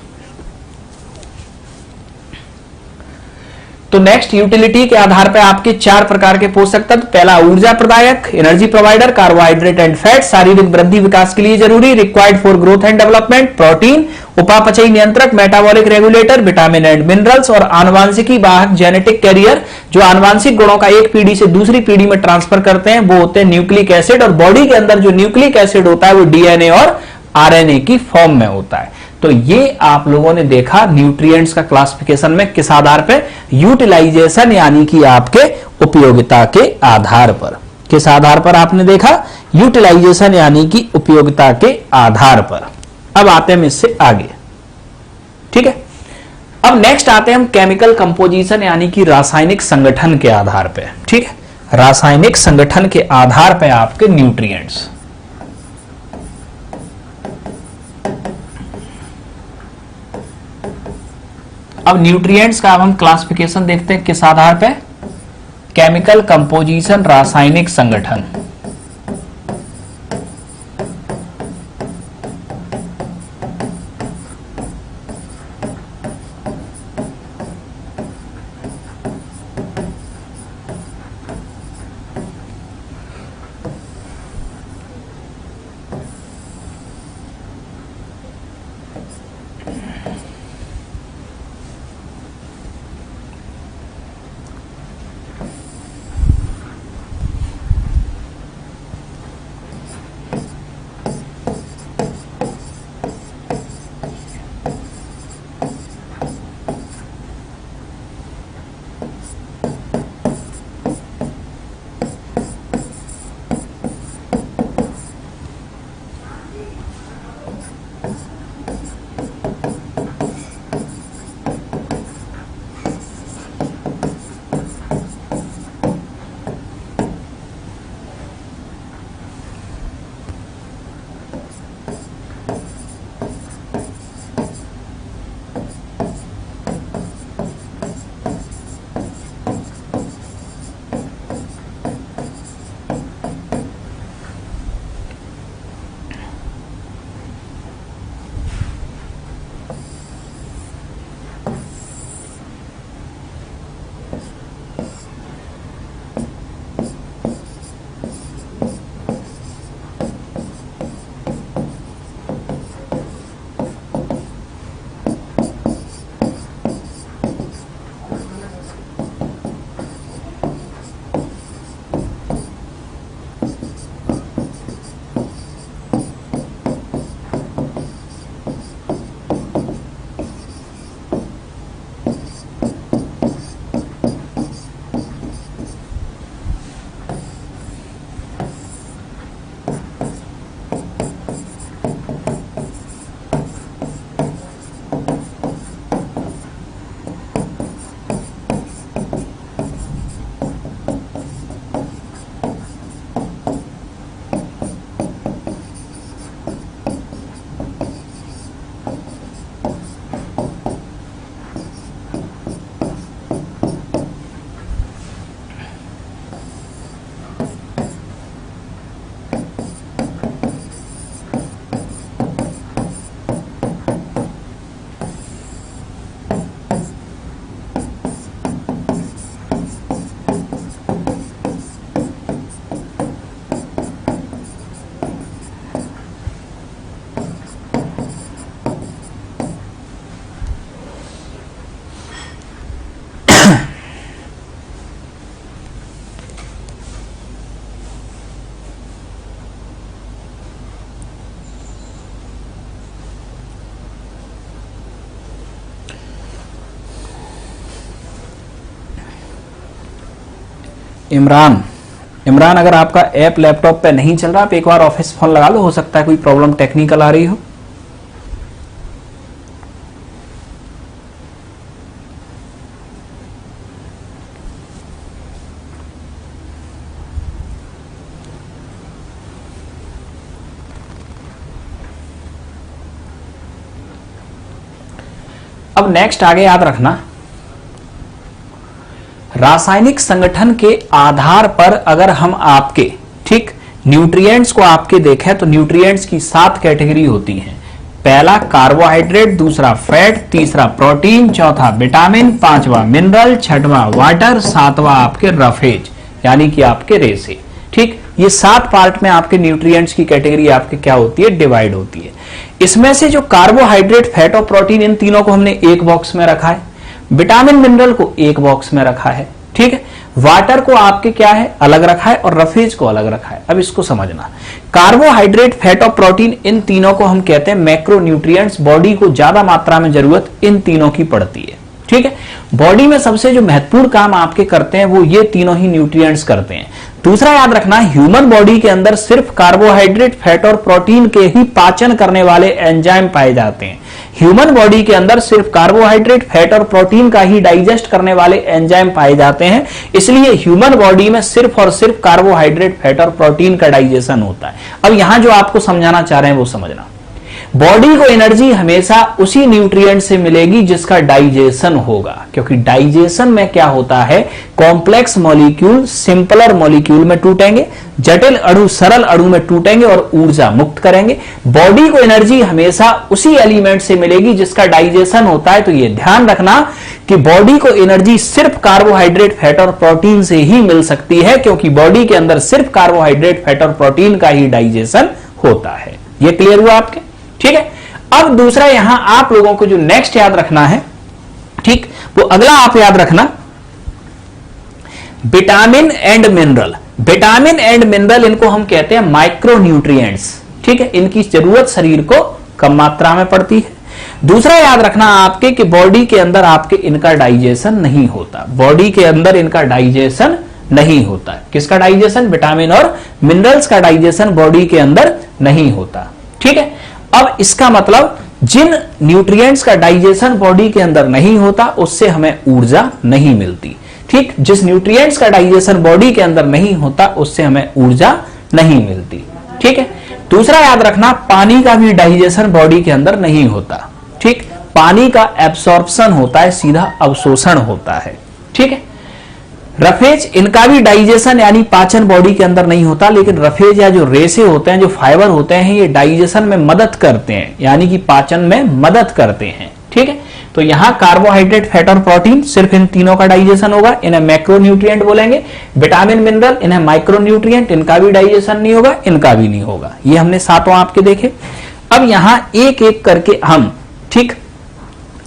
तो नेक्स्ट, यूटिलिटी के आधार पर आपके 4 प्रकार के पोषक तत्व। पहला, ऊर्जा प्रदायक, energy provider, carbohydrate and fat, शारीरिक वृद्धि विकास के लिए जरूरी, required for growth and development, protein, उपापचयी नियंत्रक, metabolic regulator, vitamin and minerals, और आनुवांशिकी वाहक, जेनेटिक कैरियर, जो आनुवांशिक गुणों का एक पीढ़ी से दूसरी पीढ़ी में ट्रांसफर करते हैं, वो होते हैं न्यूक्लिक एसिड। और बॉडी के अंदर जो न्यूक्लिक एसिड होता है वो डीएनए और आरएनए की फॉर्म में होता है। तो ये आप लोगों ने देखा न्यूट्रिएंट्स का क्लासिफिकेशन में किस आधार पर, यूटिलाइजेशन यानी कि आपके उपयोगिता के आधार पर। किस आधार पर आपने देखा, यूटिलाइजेशन यानी कि उपयोगिता के आधार पर। अब आते हैं इससे आगे। ठीक है, अब नेक्स्ट आते हैं हम केमिकल कंपोजिशन यानी कि रासायनिक संगठन के आधार पर। ठीक है, रासायनिक संगठन के आधार पर आपके न्यूट्रिएंट्स। अब न्यूट्रिएंट्स का अब हम क्लासिफिकेशन देखते हैं किस आधार पे, केमिकल कंपोजिशन, रासायनिक संगठन। इमरान, इमरान अगर आपका ऐप लैपटॉप पे नहीं चल रहा, आप एक बार ऑफिस फोन लगा लो, हो सकता है कोई प्रॉब्लम टेक्निकल आ रही हो। अब नेक्स्ट आगे याद रखना, रासायनिक संगठन के आधार पर अगर हम आपके ठीक न्यूट्रिएंट्स को आपके देखें तो न्यूट्रिएंट्स की 7 कैटेगरी होती हैं। पहला कार्बोहाइड्रेट, दूसरा फैट, तीसरा प्रोटीन, चौथा विटामिन, पांचवा मिनरल, छठवां वाटर, सातवां आपके रफेज यानी कि आपके रेसे। ठीक, ये 7 पार्ट में आपके न्यूट्रिएंट्स की कैटेगरी आपके क्या होती है, डिवाइड होती है। इसमें से जो कार्बोहाइड्रेट, फैट और प्रोटीन, इन तीनों को हमने एक बॉक्स में रखा है, विटामिन मिनरल को एक बॉक्स में रखा है। ठीक है, वाटर को आपके क्या है, अलग रखा है, और रफेज को अलग रखा है। अब इसको समझना, कार्बोहाइड्रेट, फैट और प्रोटीन, इन तीनों को हम कहते हैं मैक्रो न्यूट्रिएंट्स। बॉडी को ज्यादा मात्रा में जरूरत इन तीनों की पड़ती है। ठीक है, बॉडी में सबसे जो महत्वपूर्ण काम आपके करते हैं वो ये तीनों ही न्यूट्रिएंट्स करते हैं। दूसरा याद रखना, ह्यूमन बॉडी के अंदर सिर्फ कार्बोहाइड्रेट, फैट और प्रोटीन के ही पाचन करने वाले एंजाइम पाए जाते हैं। ह्यूमन बॉडी के अंदर सिर्फ कार्बोहाइड्रेट, फैट और प्रोटीन का ही डाइजेस्ट करने वाले एंजाइम पाए जाते हैं। इसलिए ह्यूमन बॉडी में सिर्फ और सिर्फ कार्बोहाइड्रेट, फैट और प्रोटीन का डाइजेशन होता है। अब यहां जो आपको समझाना चाह रहे हैं वो समझना, बॉडी को एनर्जी हमेशा उसी न्यूट्रिएंट से मिलेगी जिसका डाइजेशन होगा, क्योंकि डाइजेशन में क्या होता है, कॉम्प्लेक्स मॉलिक्यूल सिंपलर मॉलिक्यूल में टूटेंगे, जटिल अणु सरल अणु में टूटेंगे और ऊर्जा मुक्त करेंगे। बॉडी को एनर्जी हमेशा उसी एलिमेंट से मिलेगी जिसका डाइजेशन होता है। तो यह ध्यान रखना कि बॉडी को एनर्जी सिर्फ कार्बोहाइड्रेट, फैट और प्रोटीन से ही मिल सकती है, क्योंकि बॉडी के अंदर सिर्फ कार्बोहाइड्रेट, फैट और प्रोटीन का ही डाइजेशन होता है। यह क्लियर हुआ आपके? ठीक है, अब दूसरा यहां आप लोगों को जो नेक्स्ट याद रखना है, ठीक, वो अगला आप याद रखना, vitamin and mineral. Vitamin and mineral, इनको हम कहते हैं माइक्रो न्यूट्रिएंट्स। ठीक है, इनकी जरूरत शरीर को कम मात्रा में पड़ती है। दूसरा याद रखना आपके कि बॉडी के अंदर आपके इनका डाइजेशन नहीं होता, बॉडी के अंदर इनका डाइजेशन नहीं होता। किसका डाइजेशन? विटामिन और मिनरल्स का डाइजेशन बॉडी के अंदर नहीं होता। ठीक है, अब इसका मतलब जिन न्यूट्रिएंट्स का डाइजेशन बॉडी के अंदर नहीं होता उससे हमें ऊर्जा नहीं मिलती। ठीक, जिस न्यूट्रिएंट्स का डाइजेशन बॉडी के अंदर नहीं होता उससे हमें ऊर्जा नहीं मिलती। ठीक है, दूसरा याद रखना, पानी का भी डाइजेशन बॉडी के अंदर नहीं होता। ठीक, पानी का एब्सॉर्प्शन होता है, सीधा अवशोषण होता है। ठीक है, रफेज, इनका भी डाइजेशन यानी पाचन बॉडी के अंदर नहीं होता, लेकिन रफेज या जो रेसे होते हैं, जो फाइबर होते हैं, ये डाइजेशन में मदद करते हैं, यानी कि पाचन में मदद करते हैं। ठीक है, तो यहां कार्बोहाइड्रेट, फैट और प्रोटीन, सिर्फ इन तीनों का डाइजेशन होगा, इन्हें मैक्रो न्यूट्रिएंट बोलेंगे। विटामिन, मिनरल, इन्हें माइक्रो न्यूट्रिएंट, इनका भी डाइजेशन नहीं होगा, इनका भी नहीं होगा। ये हमने सातों आपके देखे। अब यहां एक एक करके हम ठीक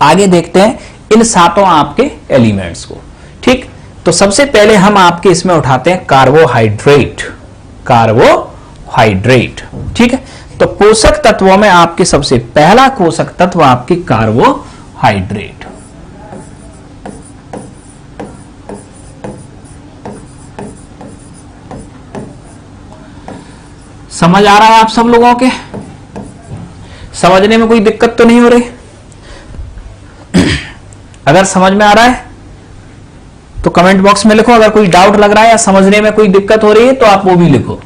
आगे देखते हैं इन सातों आपके एलिमेंट्स को। ठीक, तो सबसे पहले हम आपके इसमें उठाते हैं कार्बोहाइड्रेट। कार्बोहाइड्रेट, ठीक है, तो पोषक तत्वों में आपके सबसे पहला पोषक तत्व आपके कार्बोहाइड्रेट। समझ आ रहा है आप सब लोगों के? समझने में कोई दिक्कत तो नहीं हो रही? अगर समझ में आ रहा है तो कमेंट बॉक्स में लिखो। अगर कोई डाउट लग रहा है या समझने में कोई दिक्कत हो रही है तो आप वो भी लिखो।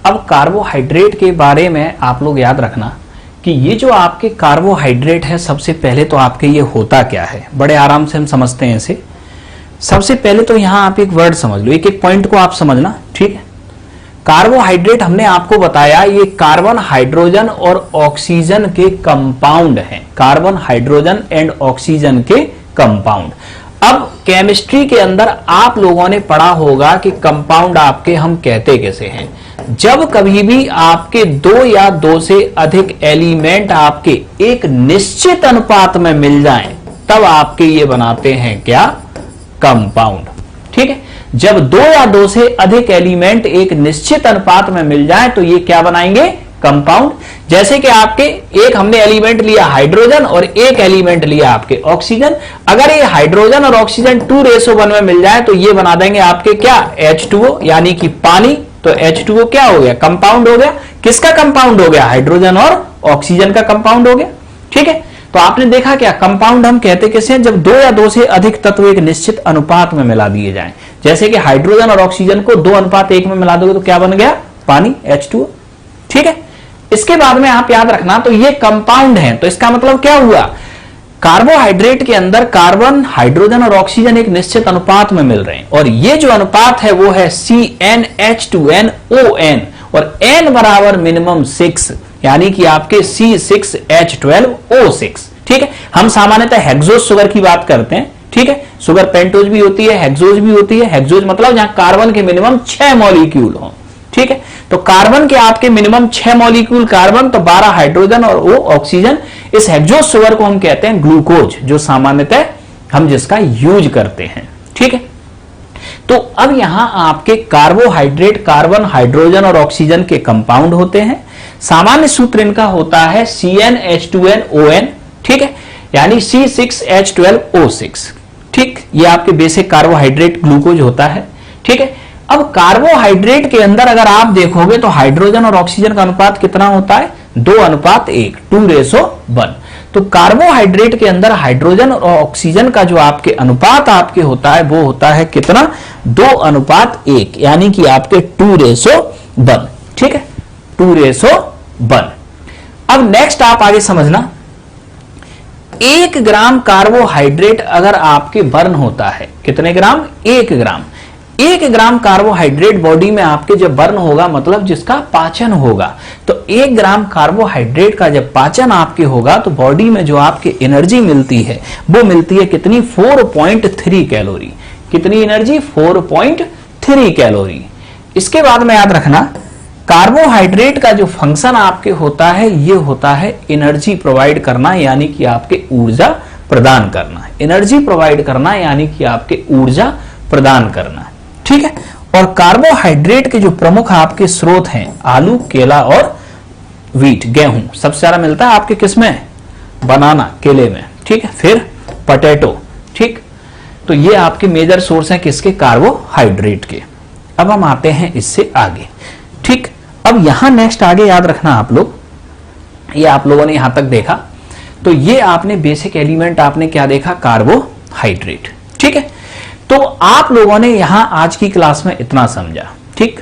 अब कार्बोहाइड्रेट के बारे में आप लोग याद रखना कि ये जो आपके कार्बोहाइड्रेट है, सबसे पहले तो आपके ये होता क्या है, बड़े आराम से हम समझते हैं इसे। सबसे पहले तो यहां आप एक वर्ड समझ लो, एक एक पॉइंट को आप समझना, ठीक है। कार्बोहाइड्रेट हमने आपको बताया ये कार्बन, हाइड्रोजन और ऑक्सीजन के कंपाउंड हैं, कार्बन, हाइड्रोजन एंड ऑक्सीजन के कंपाउंड। अब केमिस्ट्री के अंदर आप लोगों ने पढ़ा होगा कि कंपाउंड आपके हम कहते कैसे हैं। जब कभी भी आपके दो या दो से अधिक एलिमेंट आपके एक निश्चित अनुपात में मिल जाएं, तब आपके ये बनाते हैं क्या, कंपाउंड, ठीक है। जब दो या दो से अधिक एलिमेंट एक निश्चित अनुपात में मिल जाएं तो ये क्या बनाएंगे, कंपाउंड। जैसे कि आपके एक हमने एलिमेंट लिया हाइड्रोजन और एक एलिमेंट लिया आपके ऑक्सीजन, अगर ये हाइड्रोजन और ऑक्सीजन 2:1 में मिल जाए तो ये बना देंगे आपके क्या, H2O, यानी कि पानी। तो H2O क्या हो गया, कंपाउंड हो गया। किसका कंपाउंड हो गया, हाइड्रोजन और ऑक्सीजन का कंपाउंड हो गया, ठीक है। तो आपने देखा क्या, कंपाउंड हम कहते कैसे हैं, जब दो या दो से अधिक तत्व एक निश्चित अनुपात में मिला दिए जाएं। जैसे कि हाइड्रोजन और ऑक्सीजन को 2:1 में मिला दोगे तो क्या बन गया, पानी, H2O, ठीक है। इसके बाद में आप याद रखना, तो ये कंपाउंड है, तो इसका मतलब क्या हुआ, कार्बोहाइड्रेट के अंदर कार्बन, हाइड्रोजन और ऑक्सीजन एक निश्चित अनुपात में मिल रहे हैं, और ये जो अनुपात है वो है CnH2nOn, और n बराबर मिनिमम 6, यानी कि आपके C6H12O6, ठीक है। हम सामान्यतः हेक्सोज शुगर की बात करते हैं, ठीक है। शुगर पेंटोज भी होती है, हेक्सोज भी होती है। हेक्सोज मतलब जहां कार्बन के मिनिमम 6 मॉलिक्यूल हो, ठीक है। तो कार्बन के आपके मिनिमम 6 मॉलिक्यूल कार्बन, तो 12 हाइड्रोजन और वो ऑक्सीजन। इस हेक्सोज शुगर को हम कहते हैं ग्लूकोज, जो सामान्यतः हम जिसका यूज करते हैं, ठीक है। तो अब यहां आपके कार्बोहाइड्रेट कार्बन, हाइड्रोजन और ऑक्सीजन के कंपाउंड होते हैं। सामान्य सूत्र इनका होता है CnH2nOn, ठीक है, यानी C6H12O6, ठीक। ये आपके बेसिक कार्बोहाइड्रेट ग्लूकोज होता है, ठीक है। अब कार्बोहाइड्रेट के अंदर अगर आप देखोगे तो हाइड्रोजन और ऑक्सीजन का अनुपात कितना होता है, 2:1, 2:1। तो कार्बोहाइड्रेट के अंदर हाइड्रोजन और ऑक्सीजन का जो आपके अनुपात आपके होता है वो होता है कितना, 2:1, यानी कि आपके 2:1, ठीक है, 2:1। अब नेक्स्ट आप आगे समझना, 1 ग्राम कार्बोहाइड्रेट अगर आपके बर्न होता है, कितने ग्राम, 1 ग्राम। 1 ग्राम कार्बोहाइड्रेट बॉडी में आपके जब बर्न होगा, मतलब जिसका पाचन होगा, तो 1 ग्राम कार्बोहाइड्रेट का जब पाचन आपके होगा तो बॉडी में जो आपके एनर्जी मिलती है वो मिलती है कितनी, 4.3 कैलोरी। कितनी एनर्जी, 4.3 कैलोरी। इसके बाद में याद रखना, कार्बोहाइड्रेट का जो फंक्शन आपके होता है ये होता है एनर्जी प्रोवाइड करना, यानी कि आपके ऊर्जा प्रदान करना। एनर्जी प्रोवाइड करना यानी कि आपके ऊर्जा प्रदान करना, ठीक है। और कार्बोहाइड्रेट के जो प्रमुख आपके स्रोत हैं, आलू, केला और व्हीट, गेहूं, सबसे ज्यादा मिलता है आपके किसमें, बनाना, केले में, ठीक है। फिर पोटैटो, ठीक। तो ये आपके मेजर सोर्स हैं किसके, कार्बोहाइड्रेट के। अब हम आते हैं इससे आगे, ठीक। अब यहां नेक्स्ट आगे याद रखना आप लोग, ये आप लोगों ने यहां तक देखा, तो ये आपने बेसिक एलिमेंट आपने क्या देखा, कार्बोहाइड्रेट, ठीक है। तो आप लोगों ने यहां आज की क्लास में इतना समझा, ठीक।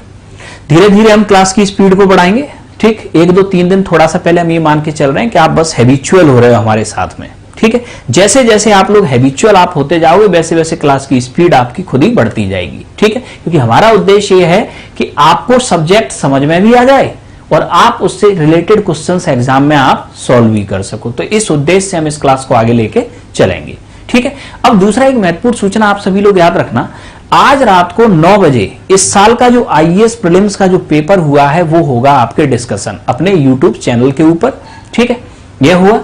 धीरे धीरे हम क्लास की स्पीड को बढ़ाएंगे, ठीक। 1, 2, 3 दिन थोड़ा सा पहले हम ये मान के चल रहे हैं कि आप बस हैबिचुअल हो रहे हो हमारे साथ में, ठीक है। जैसे जैसे आप लोग हैबिचुअल आप होते जाओगे वैसे वैसे क्लास की स्पीड आपकी खुद ही बढ़ती जाएगी, ठीक है। क्योंकि हमारा उद्देश्य ये है कि आपको सब्जेक्ट समझ में भी आ जाए और आप उससे रिलेटेड क्वेश्चंस एग्जाम में आप सॉल्व भी कर सको। तो इस उद्देश्य से हम इस क्लास को आगे लेके चलेंगे, ठीक है। अब दूसरा एक महत्वपूर्ण सूचना आप सभी लोग याद रखना, आज रात को 9 बजे इस साल का जो आईएएस प्रीलिम्स का जो पेपर हुआ है वो होगा आपके डिस्कशन अपने यूट्यूब चैनल के ऊपर, ठीक है। यह हुआ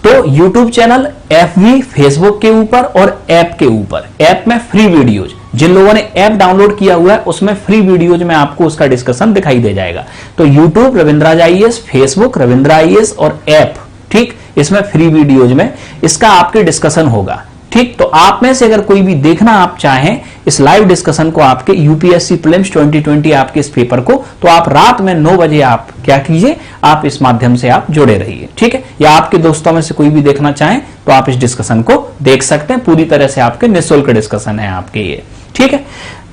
तो YouTube चैनल, FB, फेसबुक के ऊपर और ऐप के ऊपर। ऐप में फ्री वीडियोज, जिन लोगों ने ऐप डाउनलोड किया हुआ है उसमें फ्री वीडियोज में आपको उसका डिस्कशन दिखाई दे जाएगा। तो YouTube Ravindra's IAS, Facebook Ravindra IAS और ऐप, ठीक, इसमें फ्री वीडियोज में इसका आपके डिस्कशन होगा, ठीक। तो आप में से अगर कोई भी देखना आप चाहें इस लाइव डिस्कशन को, आपके यूपीएससी प्रीलिम्स 2020 आपके इस पेपर को, तो आप रात में 9 बजे आप क्या कीजिए, आप इस माध्यम से आप जुड़े रहिए, ठीक है। या आपके दोस्तों में से कोई भी देखना चाहें तो आप इस डिस्कशन को देख सकते हैं, पूरी तरह से आपके निःशुल्क डिस्कशन है आपके ये, ठीक है।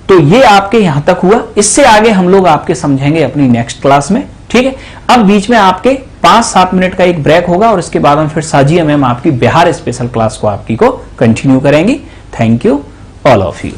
तो ये आपके यहां तक हुआ, इससे आगे हम लोग आपके समझेंगे अपनी नेक्स्ट क्लास में, ठीक है। अब बीच में आपके 5-7 मिनट का एक ब्रेक होगा और इसके बाद हम फिर साजिया मैम आपकी बिहार स्पेशल क्लास को आपकी को कंटिन्यू करेंगी। Thank you all of you.